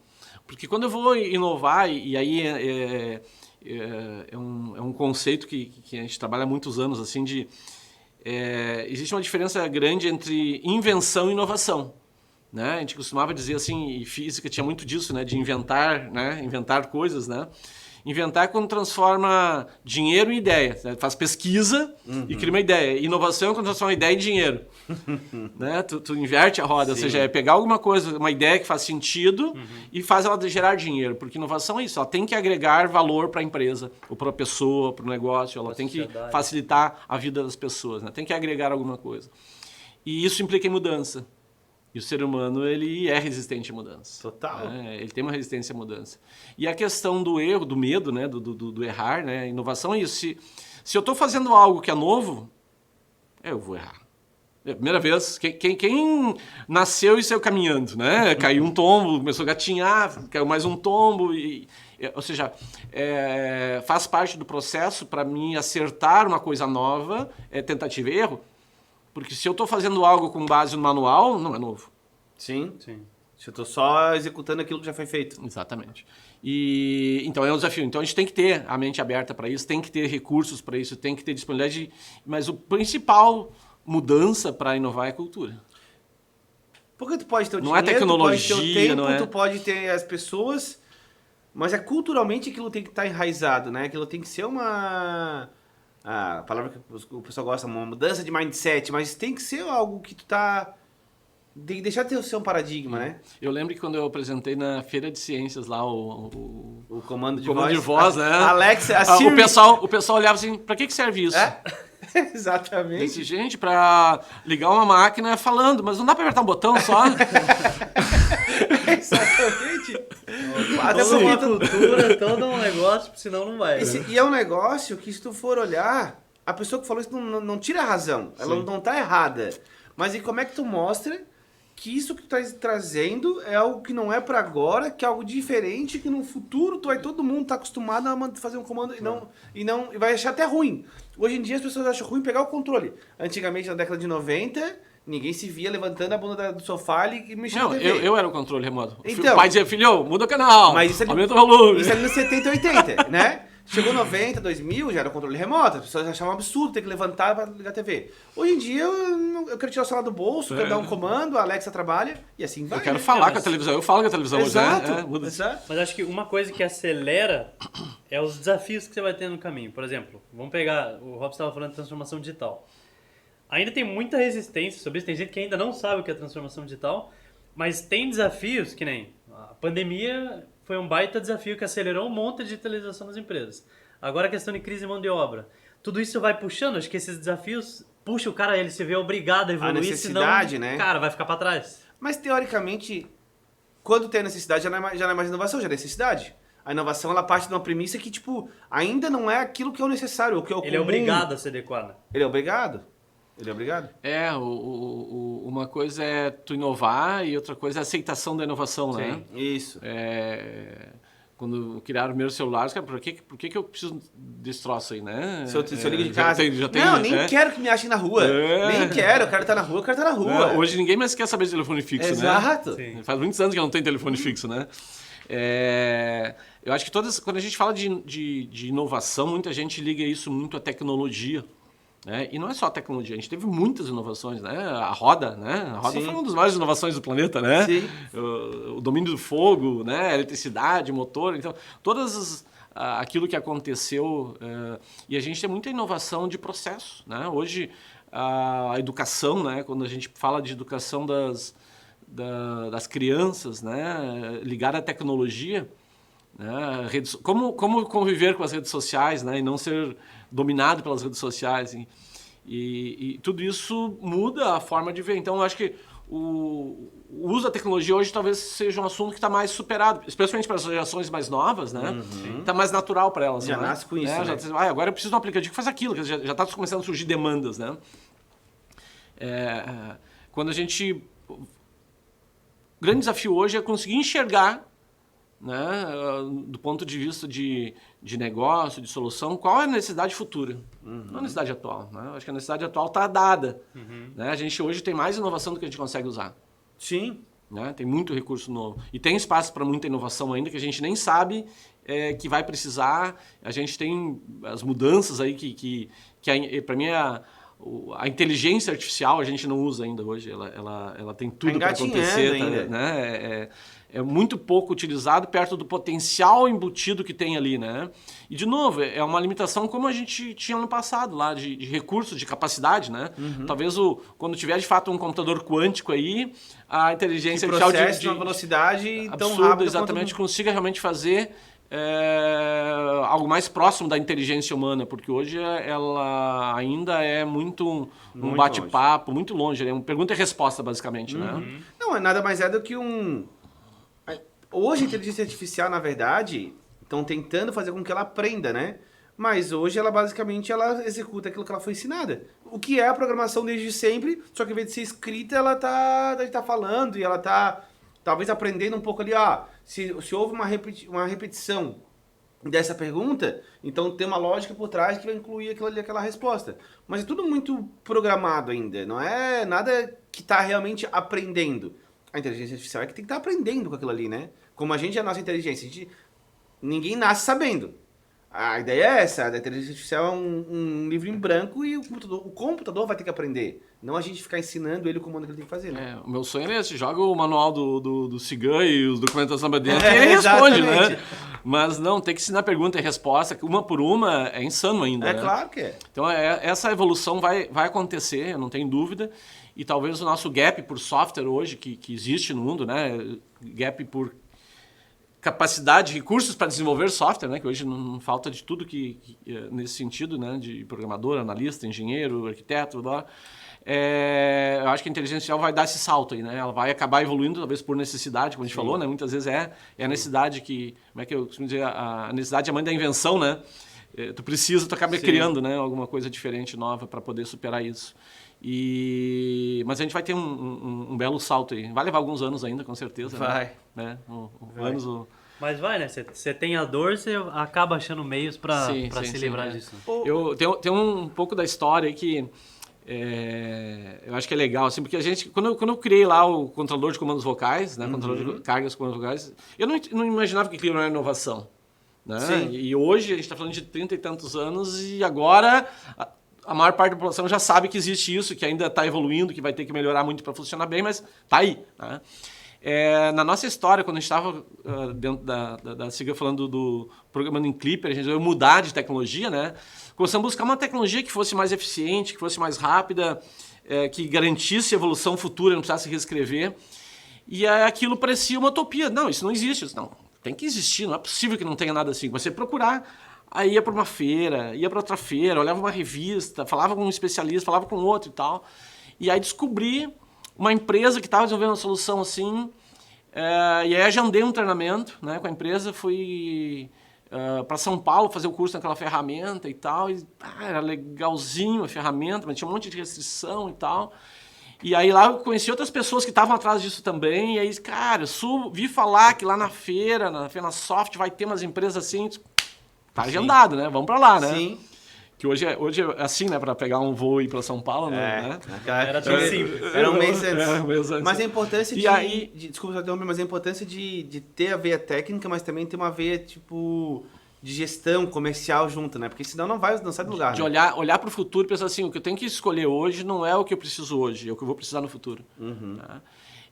Porque quando eu vou inovar, e aí é um conceito que a gente trabalha há muitos anos, assim, existe uma diferença grande entre invenção e inovação. Né? A gente costumava dizer assim, e física tinha muito disso, né? De inventar, né? Inventar coisas, né? Inventar é quando transforma dinheiro em ideia. Né? Faz pesquisa e cria uma ideia. Inovação é quando transforma ideia em dinheiro. Né? Tu inverte a roda. Sim. Ou seja, é pegar alguma coisa, uma ideia que faz sentido e faz ela gerar dinheiro. Porque inovação é isso. Ela tem que agregar valor para a empresa, ou para a pessoa, para o negócio. Ela tem que facilitar a vida das pessoas. Né? Tem que agregar alguma coisa. E isso implica em mudança. E o ser humano, ele é resistente à mudança. Total. Ele tem uma resistência à mudança. E a questão do erro, do medo, né? do errar, né? Inovação é isso. Se eu estou fazendo algo que é novo, eu vou errar. É a primeira vez. Quem nasceu e saiu caminhando, né? Caiu um tombo, começou a gatinhar, caiu mais um tombo. Ou seja, faz parte do processo para mim acertar uma coisa nova, tentativa e erro. Porque se eu estou fazendo algo com base no manual, não é novo. Sim. Sim. Se eu tô só executando aquilo que já foi feito. Exatamente. Então é um desafio. Então a gente tem que ter a mente aberta para isso, tem que ter recursos para isso, tem que ter disponibilidade. Mas o principal mudança para inovar é a cultura. Porque tu pode ter o Não é dinheiro, tecnologia, tu pode ter o tempo, não é? tu pode ter as pessoas, mas culturalmente aquilo tem que estar enraizado, né? Aquilo tem que ser uma... A palavra que o pessoal gosta, uma mudança de mindset, mas tem que ser algo que tu tá... Tem que deixar de ser um paradigma, né? Eu lembro que quando eu apresentei na Feira de Ciências lá O comando de comando voz. de voz, né? Alexa, a Siri... o pessoal olhava assim, para que serve isso? Exatamente. Disse, gente, para ligar uma máquina falando, mas não dá para apertar um botão só? Exatamente. Até Toda uma cultura, todo um negócio, senão não vai. E é um negócio que, se tu for olhar, a pessoa que falou isso não tira a razão. Ela não tá errada. Mas e como é que tu mostra que isso que tu tá trazendo é algo que não é para agora, que é algo diferente, que no futuro todo mundo tá acostumado a fazer um comando e vai achar até ruim. Hoje em dia as pessoas acham ruim pegar o controle. Antigamente, na década de 90, ninguém se via levantando a bunda do sofá e mexendo Não, na TV. eu era o controle remoto. Então, o pai dizia, filho, muda o canal, mas isso aumenta o volume. Isso ali nos 70, 80, né? Chegou 90, 2000, já era controle remoto, as pessoas achavam um absurdo ter que levantar para ligar a TV. Hoje em dia, eu quero tirar o celular do bolso, quero dar um comando, a Alexa trabalha, e assim vai. Eu quero né? falar com a televisão, eu falo com a televisão Exato, hoje, né? Muda. exato. Mas acho que uma coisa que acelera é os desafios que você vai ter no caminho. Por exemplo, vamos pegar, o Robson estava falando de transformação digital. Ainda tem muita resistência sobre isso, tem gente que ainda não sabe o que é transformação digital, mas tem desafios que nem a pandemia foi um baita desafio que acelerou um monte de digitalização das empresas. Agora a questão de crise de mão de obra. Tudo isso vai puxando, acho que esses desafios puxa o cara, ele se vê obrigado a evoluir, necessidade, senão, né? cara, vai ficar para trás. Mas teoricamente, quando tem a necessidade, já não é mais inovação, já é necessidade. A inovação, ela parte de uma premissa que, tipo, ainda não é aquilo que é o necessário, o que é o comum. Ele é obrigado a se adequar, né? Ele é obrigado. Ele é obrigado. Uma coisa é tu inovar e outra coisa é a aceitação da inovação, né? Isso. Quando criaram o primeiro celular, cara, por que eu preciso desse troço aí, né? Se eu ligo de casa. Já tem, não, nem quero que me achem na rua. Nem quero, eu quero estar na rua, eu quero estar na rua. Hoje ninguém mais quer saber de telefone fixo, Exato. né? Sim. Faz muitos anos que não tem telefone fixo, né? Eu acho que quando a gente fala de inovação, muita gente liga isso muito à tecnologia. Né? E não é só a tecnologia, a gente teve muitas inovações, né? A roda, né? A roda foi uma das maiores inovações do planeta, né? Sim. O domínio do fogo, né? A eletricidade, motor, então aquilo que aconteceu e a gente tem muita inovação de processo, né? Hoje a educação, né? Quando a gente fala de educação das crianças, né? Ligada à tecnologia, né? Como conviver com as redes sociais, né? E não ser dominado pelas redes sociais. E tudo isso muda a forma de ver. Então, eu acho que o uso da tecnologia hoje talvez seja um assunto que está mais superado, especialmente para as gerações mais novas, né? Está mais natural para elas. Já né? nasce com isso, né? Agora eu preciso de um aplicativo que faz aquilo, que já está começando a surgir demandas, né? Quando a gente... O grande desafio hoje é conseguir enxergar, né, do ponto de vista de negócio, de solução, qual é a necessidade futura, não a necessidade atual. Né? Acho que a necessidade atual está dada. Né? A gente hoje tem mais inovação do que a gente consegue usar. Sim. Né? Tem muito recurso novo. E tem espaço para muita inovação ainda que a gente nem sabe que vai precisar. A gente tem as mudanças aí que para mim a inteligência artificial a gente não usa ainda hoje. Ela tem tudo para acontecer. Ainda. Né? É muito pouco utilizado perto do potencial embutido que tem ali, né? E, de novo, é uma limitação como a gente tinha no passado, lá, de recursos, de capacidade, né? Talvez quando tiver, de fato, um computador quântico aí, a inteligência artificial de uma velocidade tão absurda, rápida exatamente, consiga realmente fazer algo mais próximo da inteligência humana, porque hoje ela ainda é muito um bate-papo, muito longe. É uma pergunta e resposta, basicamente, né? Não, é nada mais do que Hoje a inteligência artificial, na verdade, estão tentando fazer com que ela aprenda, né? mas hoje ela basicamente ela executa aquilo que ela foi ensinada. O que é a programação desde sempre, só que ao invés de ser escrita, ela tá falando e ela tá talvez aprendendo um pouco ali, se houve uma repetição dessa pergunta, então tem uma lógica por trás que vai incluir aquilo ali, aquela resposta. Mas é tudo muito programado ainda, não é nada que está realmente aprendendo. A inteligência artificial é que tem que estar aprendendo com aquilo ali, né? Como a gente é a nossa inteligência, ninguém nasce sabendo. A ideia é essa, a inteligência artificial é um livro em branco e o computador vai ter que aprender. Não a gente ficar ensinando ele o comando que ele tem que fazer, né? O meu sonho é esse, joga o manual do Cigan e os documentos lá dentro e ele responde, né? Mas não, tem que ensinar pergunta e resposta, uma por uma, é insano ainda, né? Claro que é. Então essa evolução vai acontecer, eu não tenho dúvida, e talvez o nosso gap por software hoje, que existe no mundo, né? Gap por capacidade, recursos para desenvolver software, né? Que hoje não falta de tudo nesse sentido, né? De programador, analista, engenheiro, arquiteto, blá. Eu acho que a inteligência artificial vai dar esse salto aí, né? Ela vai acabar evoluindo, talvez por necessidade, como a gente falou, né? Muitas vezes é a necessidade que... Como é que eu costumo dizer? A necessidade é a mãe da invenção, né? Tu acaba criando, né? Alguma coisa diferente, nova, para poder superar isso. Mas a gente vai ter um belo salto aí. Vai levar alguns anos ainda, com certeza. Vai. Né? Vai. Mas vai, né? Você tem a dor, você acaba achando meios para se livrar disso. Eu tenho um pouco da história aí que eu acho que é legal, assim, porque a gente, quando eu criei lá o controlador de comandos vocais, né? Controlador de cargas, comandos vocais, eu não imaginava que aquilo era inovação. Né? Sim. E hoje a gente está falando de 30 e tantos anos e agora a maior parte da população já sabe que existe isso, que ainda está evoluindo, que vai ter que melhorar muito para funcionar bem, mas tá aí. Né? Na nossa história, quando a gente estava dentro da SIGA falando do programando em Clipper, a gente veio mudar de tecnologia, né? Começamos a buscar uma tecnologia que fosse mais eficiente, que fosse mais rápida, que garantisse evolução futura, não precisasse reescrever. E aquilo parecia uma utopia. Não, isso não existe. Não, tem que existir, não é possível que não tenha nada assim. Você procurar, aí ia para uma feira, ia para outra feira, olhava uma revista, falava com um especialista, falava com outro e tal. E aí descobri uma empresa que estava desenvolvendo uma solução assim, e aí agendei um treinamento, né, com a empresa, fui para São Paulo fazer o curso naquela ferramenta e tal, e era legalzinho a ferramenta, mas tinha um monte de restrição e tal. E aí lá eu conheci outras pessoas que estavam atrás disso também, e aí, cara, vi falar que lá na FenaSoft vai ter umas empresas assim, tá agendado, né, vamos para lá, né? Sim. Que hoje é assim, né? Para pegar um voo e ir para São Paulo, né? Era tão simples. Era um mês antes. Um mês antes. Mas a importância desculpa só interromper, mas a importância de ter a veia técnica, mas também ter uma veia, tipo, de gestão comercial junto, né? Porque senão não sai do lugar. De né? olhar para o futuro e pensar assim, o que eu tenho que escolher hoje não é o que eu preciso hoje, é o que eu vou precisar no futuro. Né?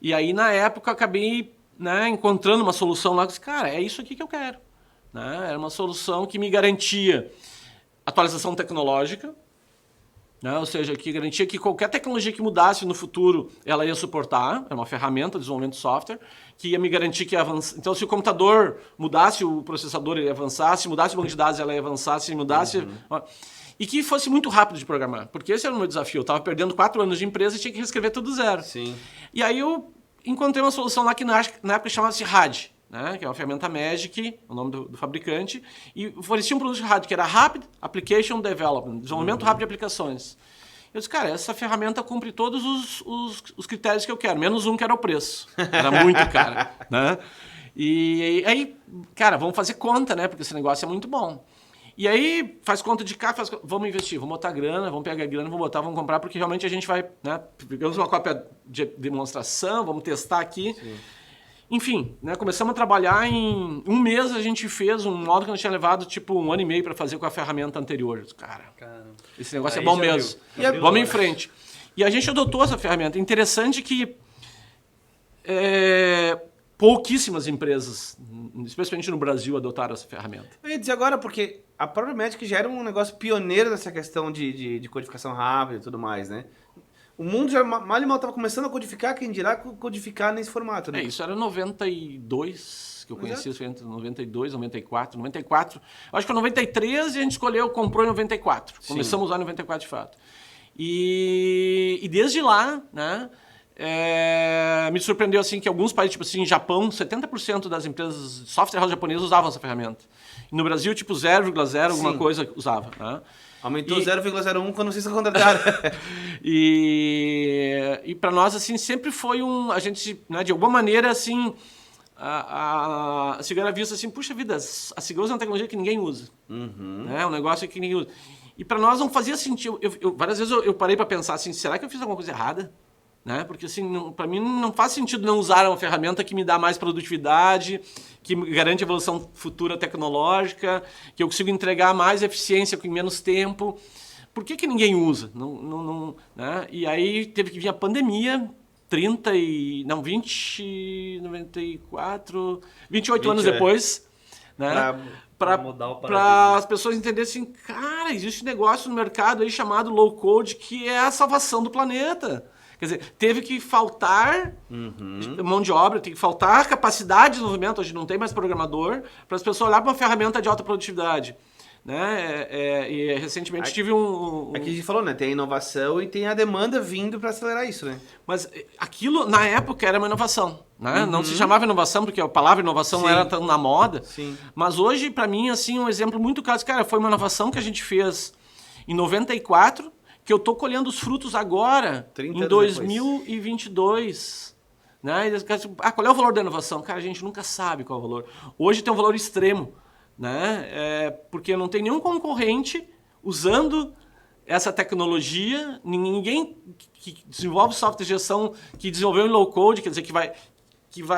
E aí, na época, eu acabei, né, encontrando uma solução lá, que cara, é isso aqui que eu quero. Né? Era uma solução que me garantia atualização tecnológica, né? Ou seja, que garantia que qualquer tecnologia que mudasse no futuro, ela ia suportar, é uma ferramenta de desenvolvimento de software, que ia me garantir que ia avançar. Então, se o computador mudasse, o processador ele ia avançar, se mudasse o banco de dados, ela ia avançar, se mudasse... E que fosse muito rápido de programar, porque esse era o meu desafio. Eu estava perdendo 4 anos de empresa e tinha que reescrever tudo do zero. Sim. E aí eu encontrei uma solução lá que na época chamava-se RAD, né, que é uma ferramenta Magic, o nome do fabricante, e oferecia um produto de RAD, que era Rapid Application Development, desenvolvimento rápido de aplicações. Eu disse, cara, essa ferramenta cumpre todos os critérios que eu quero, menos um que era o preço. Era muito caro. Né? E aí, cara, vamos fazer conta, né, porque esse negócio é muito bom. E aí, faz conta de cá, vamos investir, vamos botar grana, vamos pegar grana, vamos comprar, porque realmente a gente vai, né, pegamos uma cópia de demonstração, vamos testar aqui. Sim. Enfim, né, começamos a trabalhar em um mês, a gente fez um módulo que a gente tinha levado tipo 1 ano e meio para fazer com a ferramenta anterior. Cara, esse negócio é bom mesmo. Vamos em frente. E a gente adotou essa ferramenta. Interessante que pouquíssimas empresas, especialmente no Brasil, adotaram essa ferramenta. Eu ia dizer agora, porque a própria Magic já era um negócio pioneiro nessa questão de codificação rápida e tudo mais, né? O mundo já mal e mal estava começando a codificar, quem dirá codificar nesse formato, né? Isso era 92 que eu conheci, isso entre 92, 94, 94. Acho que em 93 a gente comprou em 94. Sim. Começamos a usar em 94 de fato. E desde lá, né, me surpreendeu assim que alguns países, tipo assim, Japão, 70% das empresas de software house japonesas usavam essa ferramenta. No Brasil, tipo 0,0 alguma Sim. coisa usava, né? Aumentou E- 0,01 quando vocês contrataram. E para nós, assim, sempre foi a gente, né, de alguma maneira, assim, a Cigan era vista assim, puxa vida, a Cigan usa uma tecnologia que ninguém usa. Né? Um negócio que ninguém usa. E para nós não fazia sentido. Várias vezes eu parei para pensar assim, será que eu fiz alguma coisa errada? Né? Porque assim, para mim não faz sentido não usar uma ferramenta que me dá mais produtividade, que me garante evolução futura tecnológica, que eu consigo entregar mais eficiência com menos tempo. Por que ninguém usa? Né? E aí teve que vir a pandemia, 94, 28 anos 20, depois, né? Pra mudar o Para paradigma. as pessoas entenderem assim, cara, existe um negócio no mercado aí chamado low code que é a salvação do planeta. Quer dizer, teve que faltar mão de obra, tem que faltar capacidade de desenvolvimento, hoje não tem mais programador, para as pessoas olharem para uma ferramenta de alta produtividade. Né? E recentemente tive Aqui a gente falou, né? Tem a inovação e tem a demanda vindo para acelerar isso, né? Mas aquilo, na época, era uma inovação. Né? Não se chamava inovação, porque a palavra inovação não Sim. era tão na moda. Sim. Mas hoje, para mim, assim, um exemplo muito claro. Cara, foi uma inovação que a gente fez em 94, que eu tô colhendo os frutos agora, 30 em anos 2022. Né? E, qual é o valor da inovação? Cara, a gente nunca sabe qual é o valor. Hoje tem um valor extremo. Né? Porque não tem nenhum concorrente usando essa tecnologia, ninguém que desenvolve software de gestão que desenvolveu em low code, quer dizer que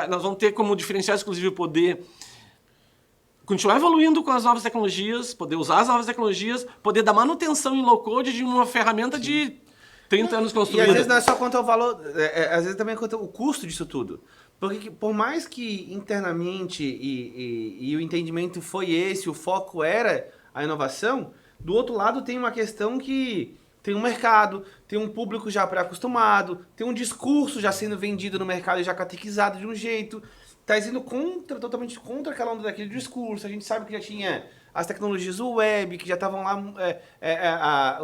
nós vamos ter como diferencial exclusivo poder continuar evoluindo com as novas tecnologias, poder usar as novas tecnologias, poder dar manutenção em low code de uma ferramenta de 30 anos E construída. às vezes não é só quanto ao valor, às vezes também é quanto ao custo disso tudo. Porque por mais que internamente e o entendimento foi esse, o foco era a inovação, do outro lado tem uma questão que tem um mercado, tem um público já pré-acostumado, tem um discurso já sendo vendido no mercado e já catequizado de um jeito, tá indo totalmente contra aquela onda daquele discurso. A gente sabe que já tinha as tecnologias web, que já estavam lá,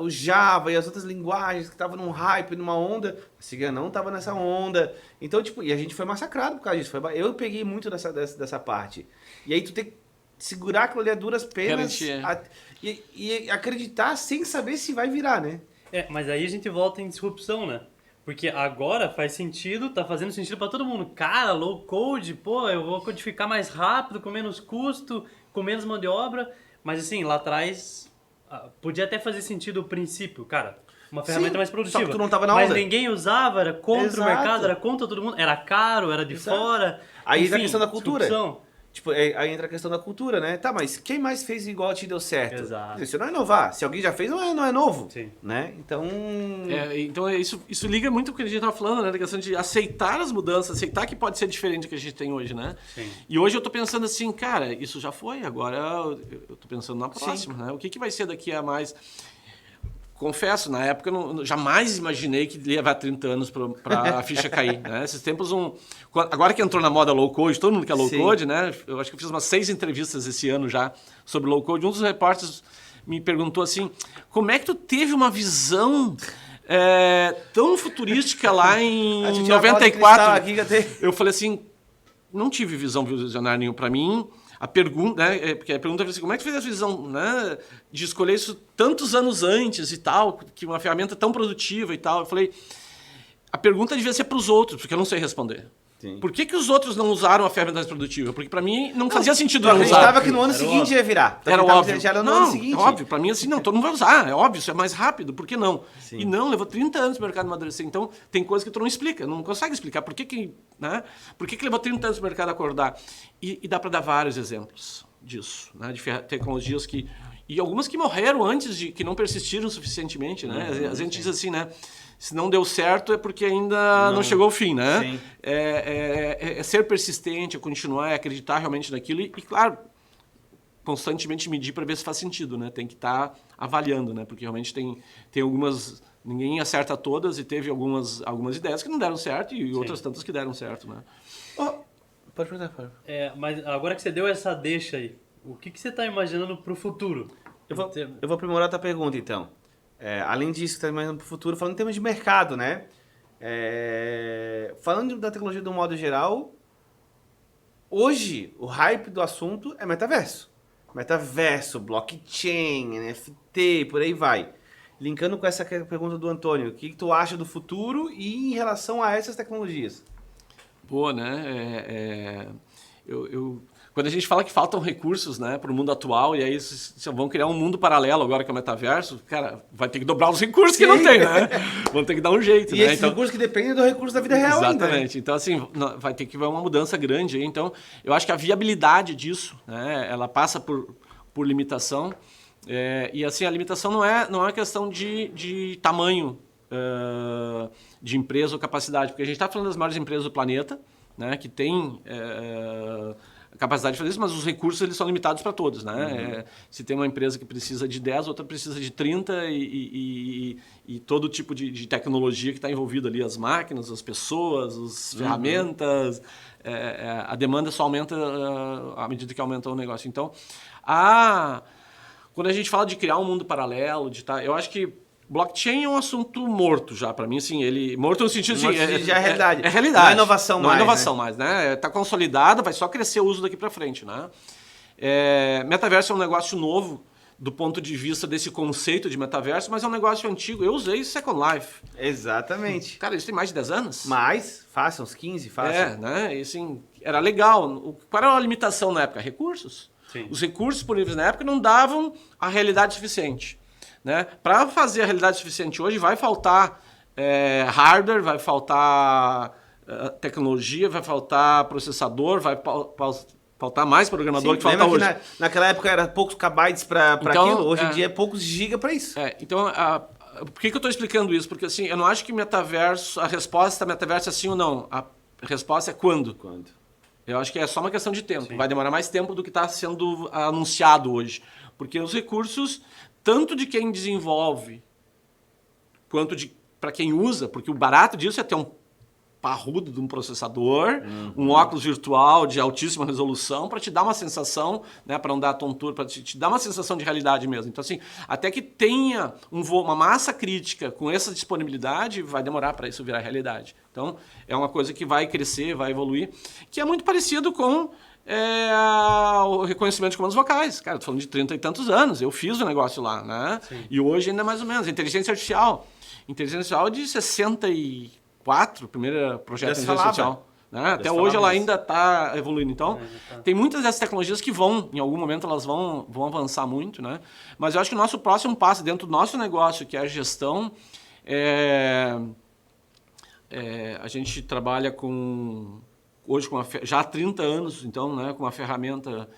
o Java e as outras linguagens que estavam num hype, numa onda. A Cigan não estava nessa onda. Então, tipo, e a gente foi massacrado por causa disso. Eu peguei muito dessa parte. E aí tu tem que segurar aquilo ali a duras penas e acreditar sem saber se vai virar, né? Mas aí a gente volta em disrupção, né? Porque agora faz sentido, tá fazendo sentido para todo mundo. Cara, low code, pô, eu vou codificar mais rápido, com menos custo, com menos mão de obra. Mas assim, lá atrás, podia até fazer sentido o princípio, cara. Uma ferramenta Sim, mais produtiva. só que tu não tava na Mas onda. ninguém usava, era contra Exato. o mercado, era contra todo mundo. Era caro, era de Exato. fora. Aí Enfim, entra a questão da cultura. disrupção. Tipo, aí entra a questão da cultura, né? Tá, mas quem mais fez igual te deu certo? Exato. Isso não é inovar. Se alguém já fez, não é novo. Sim. Né? Então... Então isso liga muito com o que a gente estava falando, né? Da questão de aceitar as mudanças, aceitar que pode ser diferente do que a gente tem hoje, né? Sim. E hoje eu tô pensando assim, cara, isso já foi, agora eu tô pensando na próxima, né? O que vai ser daqui a mais... Confesso, na época eu jamais imaginei que ia levar 30 anos para a ficha cair, né? Esses tempos, agora que entrou na moda low code, todo mundo quer low Sim. code, né? Eu acho que eu fiz umas 6 entrevistas esse ano já sobre low code. Um dos repórteres me perguntou assim, como é que tu teve uma visão tão futurística lá em Ah, deixa eu tirar a bola de cristal 94? aqui que eu tenho. Eu falei assim, não tive visão visionária nenhuma para mim. A pergunta, né? Porque a pergunta é assim, como é que tu fez a visão, né? De escolher isso tantos anos antes e tal, que uma ferramenta tão produtiva e tal. Eu falei, a pergunta devia ser para os outros, porque eu não sei responder. Sim. Por que os outros não usaram a ferramenta mais produtiva? Porque para mim não fazia sentido Tu não acreditava usar. que no ano Era seguinte óbvio. ia virar. Tu Era acreditava óbvio. que já era no Não, ano seguinte. é óbvio. Para mim, assim, não, todo mundo vai usar. É óbvio, isso é mais rápido. Por que não? Sim. E não, levou 30 anos para o mercado amadurecer. Então, tem coisas que tu não explica, não consegue explicar. Por que levou 30 anos para o mercado acordar? E dá para dar vários exemplos disso, né? De tecnologias e algumas que morreram antes que não persistiram suficientemente, né? A gente diz assim, né? Se não deu certo é porque ainda não chegou ao fim, né? Sim. É ser persistente, é continuar, é acreditar realmente naquilo e, claro, constantemente medir para ver se faz sentido, né? Tem que estar avaliando, né? Porque realmente tem algumas... Ninguém acerta todas e teve algumas ideias que não deram certo e outras tantas que deram certo, né? Pode perguntar, Fábio. Mas agora que você deu essa deixa aí, o que você está imaginando para o futuro? Eu vou aprimorar a tua pergunta, então. Além disso, que está imaginando para o futuro, falando em termos de mercado, né? Falando da tecnologia de um modo geral, hoje o hype do assunto é metaverso. metaverso, blockchain, NFT, por aí vai. Linkando com essa pergunta do Antônio, o que tu acha do futuro e em relação a essas tecnologias? Boa, né? Quando a gente fala que faltam recursos, né, para o mundo atual, e aí vão criar um mundo paralelo agora que é o metaverso, cara, vai ter que dobrar os recursos que não tem, né? Vão ter que dar um jeito, e né? esses recursos que dependem do recurso da vida real ainda. Exatamente. Então, assim, vai ter que haver uma mudança grande aí. Então, eu acho que a viabilidade disso, né, ela passa por limitação. E, assim, a limitação não é questão de tamanho de empresa ou capacidade, porque a gente está falando das maiores empresas do planeta, né, que tem capacidade de fazer isso, mas os recursos eles são limitados para todos, né? Se tem uma empresa que precisa de 10, outra precisa de 30 e todo tipo de tecnologia que está envolvido ali, as máquinas, as pessoas, as ferramentas, a demanda só aumenta à medida que aumenta o negócio. Então, quando a gente fala de criar um mundo paralelo, eu acho que blockchain é um assunto morto já, para mim, assim, ele morto no sentido assim, já é realidade. É realidade. Não é inovação mais. Não é inovação mais, né? Tá consolidada, vai só crescer o uso daqui para frente, né? Metaverso é um negócio novo do ponto de vista desse conceito de metaverso, mas é um negócio antigo. Eu usei Second Life. Exatamente. Cara, isso tem mais de 10 anos. Mais, fácil, uns 15, fácil. Né? E, assim, era legal. Qual era a limitação na época? Recursos. Sim. Os recursos disponíveis na época não davam a realidade suficiente. Né? Para fazer a realidade suficiente hoje, vai faltar hardware, vai faltar tecnologia, vai faltar processador, vai faltar mais programador. Sim, que falta hoje. Naquela época era poucos kbytes para Então, aquilo, hoje em dia é poucos giga para isso. Então, por que eu estou explicando isso? Porque assim, eu não acho que metaverso, a resposta metaverso é sim ou não. A resposta é quando. Quando? Eu acho que é só uma questão de tempo. Sim. Vai demorar mais tempo do que está sendo anunciado hoje. Porque os recursos, tanto de quem desenvolve, quanto para quem usa, porque o barato disso é ter um parrudo de um processador, um óculos virtual de altíssima resolução para te dar uma sensação, né, para não dar tontura, para te dar uma sensação de realidade mesmo. Então, assim, até que tenha uma massa crítica com essa disponibilidade, vai demorar para isso virar realidade. Então, é uma coisa que vai crescer, vai evoluir, que é muito parecido com o reconhecimento de comandos vocais. Cara, eu tô falando de 30 e tantos anos, eu fiz o negócio lá, né? Sim. E hoje ainda mais ou menos. Inteligência artificial de 64, primeiro projeto de inteligência artificial. Né? Até hoje ela ainda está evoluindo. Então, tem muitas dessas tecnologias que em algum momento elas vão avançar muito, né? Mas eu acho que o nosso próximo passo dentro do nosso negócio, que é a gestão, a gente trabalha hoje já há 30 anos, então, né, com uma ferramenta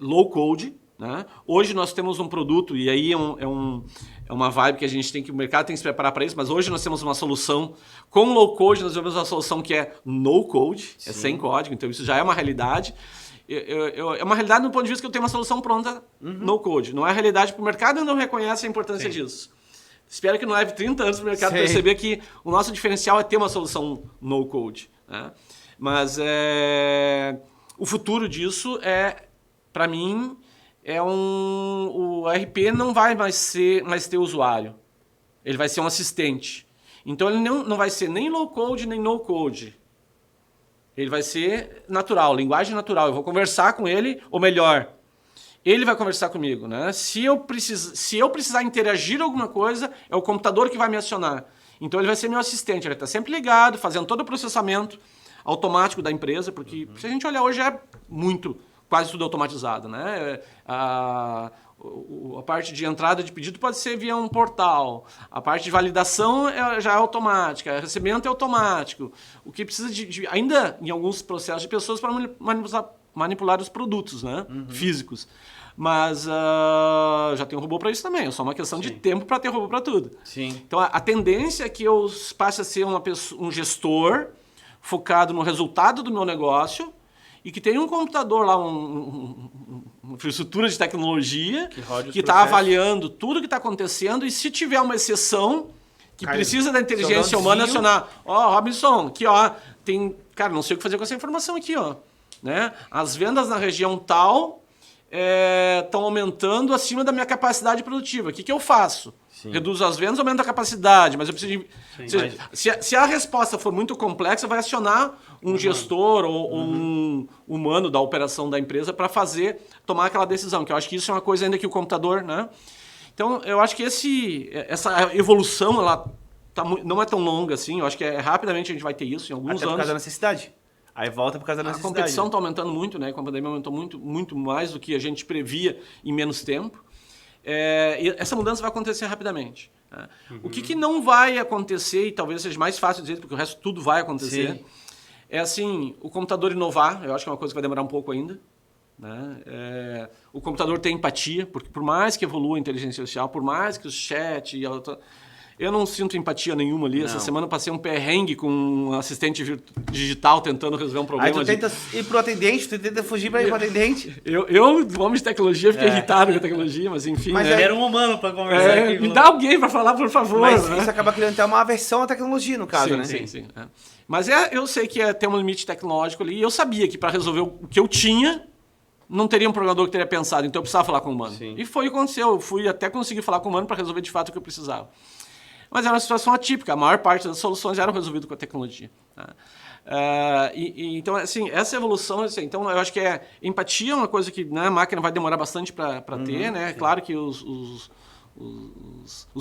low code, né? Hoje nós temos um produto, e aí é uma vibe que o mercado tem que se preparar para isso, mas hoje nós temos uma solução com low code, nós temos uma solução que é no code, é sem código, então isso já é uma realidade. É uma realidade do ponto de vista que eu tenho uma solução pronta no code. Não é realidade porque o mercado ainda não reconhece a importância disso. Espero que não leve 30 anos para o mercado perceber que o nosso diferencial é ter uma solução no code, né? Mas o futuro disso para mim, o RP não vai mais ter usuário. Ele vai ser um assistente. Então ele não vai ser nem low code nem no code. Ele vai ser natural, linguagem natural. Eu vou conversar com ele, ou melhor, ele vai conversar comigo, né? Se eu precisar interagir alguma coisa, é o computador que vai me acionar. Então ele vai ser meu assistente, ele vai estar sempre ligado, fazendo todo o processamento automático da empresa, porque se a gente olhar hoje quase tudo automatizado, né? A parte de entrada de pedido pode ser via um portal, a parte de validação já é automática, o recebimento é automático. O que precisa ainda em alguns processos de pessoas para manipular os produtos, né? Físicos. Mas já tem um robô para isso também, é só uma questão de tempo para ter robô para tudo. Sim. Então a tendência é que eu passe a ser um gestor focado no resultado do meu negócio e que tenha um computador lá, uma infraestrutura de tecnologia que está avaliando tudo que está acontecendo e se tiver uma exceção que precisa da inteligência humana acionar. Robinson, aqui tem... Cara, não sei o que fazer com essa informação aqui, né? As vendas na região tal estão aumentando acima da minha capacidade produtiva. O que eu faço? Reduz as vendas, aumenta a capacidade, mas eu preciso de... Sim, Se a resposta for muito complexa, vai acionar um gestor ou um humano da operação da empresa para tomar aquela decisão, que eu acho que isso é uma coisa ainda que o computador, né? Então, eu acho que essa evolução, ela não é tão longa assim, eu acho que rapidamente a gente vai ter isso em alguns Até anos. por causa da necessidade. Aí volta por causa da A necessidade. competição está aumentando muito, né? A pandemia aumentou muito mais do que a gente previa em menos tempo. E essa mudança vai acontecer rapidamente. Né? O que não vai acontecer, e talvez seja mais fácil dizer, porque o resto tudo vai acontecer, Sim. é assim, o computador inovar, eu acho que é uma coisa que vai demorar um pouco ainda. Né? O computador ter empatia, porque por mais que evolua a inteligência artificial, por mais que o chat... Eu não sinto empatia nenhuma ali. Não. Essa semana eu passei um perrengue com um assistente digital tentando resolver um problema. Aí tu tenta ir pro atendente, tu tenta fugir pra ir pro atendente. Eu homem de tecnologia, fiquei irritado com a tecnologia, mas enfim. Mas né? Era um humano pra conversar aqui. Me dá alguém para falar, por favor. Mas né? isso acaba criando até uma aversão à tecnologia, no caso, sim, né? Sim. Mas eu sei que tem um limite tecnológico ali, e eu sabia que para resolver o que eu tinha, não teria um programador que teria pensado, então eu precisava falar com o humano. Sim. E foi o que aconteceu, eu fui até conseguir falar com o humano para resolver de fato o que eu precisava. Mas era uma situação atípica, a maior parte das soluções eram resolvidas com a tecnologia. Tá? Então, assim, essa evolução, assim, então eu acho que empatia é uma coisa que a máquina vai demorar bastante para ter, né? Claro que os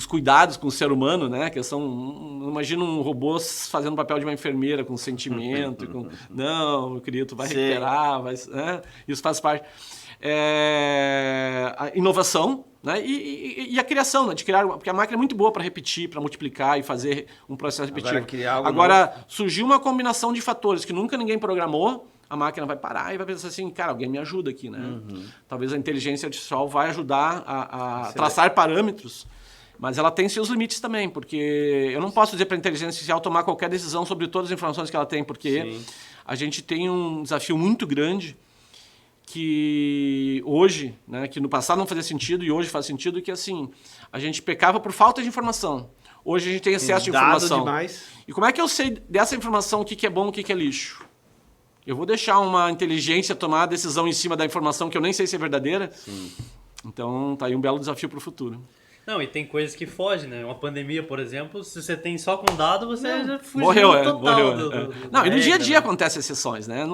cuidados com o ser humano, né? Que imagina um robô fazendo papel de uma enfermeira com sentimento, não, meu querido, tu vai recuperar, né? Isso faz parte. A inovação, né? E a criação, né? De criar, porque a máquina é muito boa para repetir, para multiplicar e fazer um processo repetitivo. Agora surgiu uma combinação de fatores que nunca ninguém programou, a máquina vai parar e vai pensar assim, cara, alguém me ajuda aqui, né? Talvez a inteligência artificial vai ajudar a traçar parâmetros, mas ela tem seus limites também, porque eu não posso dizer para a inteligência artificial tomar qualquer decisão sobre todas as informações que ela tem, porque a gente tem um desafio muito grande que hoje, né, que no passado não fazia sentido e hoje faz sentido, que assim, a gente pecava por falta de informação. Hoje a gente tem excesso de informação. Demais. E como é que eu sei dessa informação o que é bom e o que é lixo? Eu vou deixar uma inteligência tomar a decisão em cima da informação que eu nem sei se é verdadeira? Sim. Então tá aí um belo desafio para o futuro. Não, e tem coisas que fogem, né? Uma pandemia, por exemplo, se você tem só com dado, você já fugiu Morreu. total. Não, e no dia a dia né? acontecem exceções, né?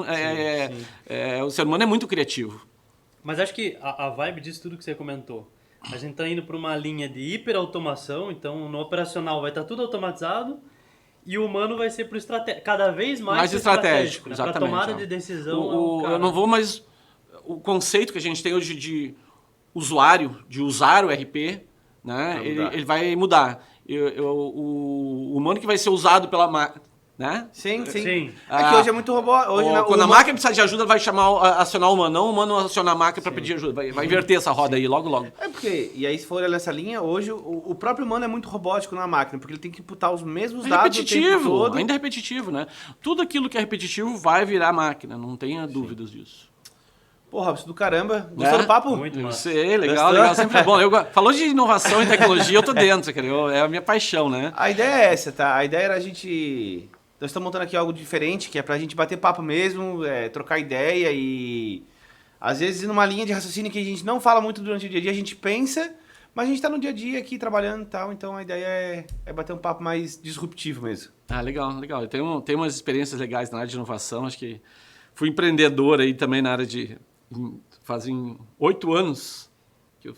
O ser humano é muito criativo. Mas acho que a vibe disso tudo que você comentou, a gente tá indo para uma linha de hiperautomação, então no operacional vai estar tudo automatizado e o humano vai ser para o cada vez mais estratégico, né? exatamente. Para tomada de decisão. Eu não vou mais... O conceito que a gente tem hoje de usuário, de usar o RP, né? Ele vai mudar. O humano que vai ser usado pela máquina, né? Sim. Sim. É que hoje é muito robô. Hoje Quando a máquina precisar de ajuda, vai acionar o humano, não o humano acionar a máquina para pedir ajuda. Vai inverter essa roda aí, logo. É porque, e aí se for olhar nessa linha, hoje o próprio humano é muito robótico na máquina, porque ele tem que imputar os mesmos dados o tempo todo. Ainda é repetitivo, né? Tudo aquilo que é repetitivo vai virar máquina, não tenha dúvidas disso. Pô, Robson, do caramba. Gostou do papo? Muito Eu massa. sei, legal, sempre é bom. Falou de inovação e tecnologia, eu tô dentro, cara. É a minha paixão, né? A ideia é essa, tá? A ideia era a gente... Nós estamos montando aqui algo diferente, que é pra gente bater papo mesmo, trocar ideia e... Às vezes, numa linha de raciocínio que a gente não fala muito durante o dia a dia, a gente pensa, mas a gente tá no dia a dia aqui trabalhando e tal, então a ideia é bater um papo mais disruptivo mesmo. Ah, legal. Eu tenho umas experiências legais na área de inovação, acho que fui empreendedor aí também na área de... Fazem 8 anos que eu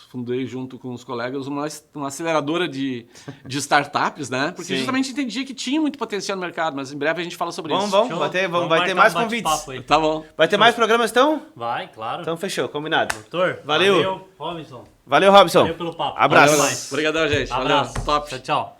fundei junto com os colegas uma aceleradora de startups, né? Porque justamente entendi que tinha muito potencial no mercado, mas em breve a gente fala sobre isso. Vamos, vai ter mais convites. Tá bom. Vai ter mais programas, então? Vai, claro. Então fechou, combinado. Doutor, Valeu. Robinson. Valeu, Robson. Valeu pelo papo. Abraço. Valeu mais. Obrigadão, gente. Abraço. Valeu. Top. Tchau.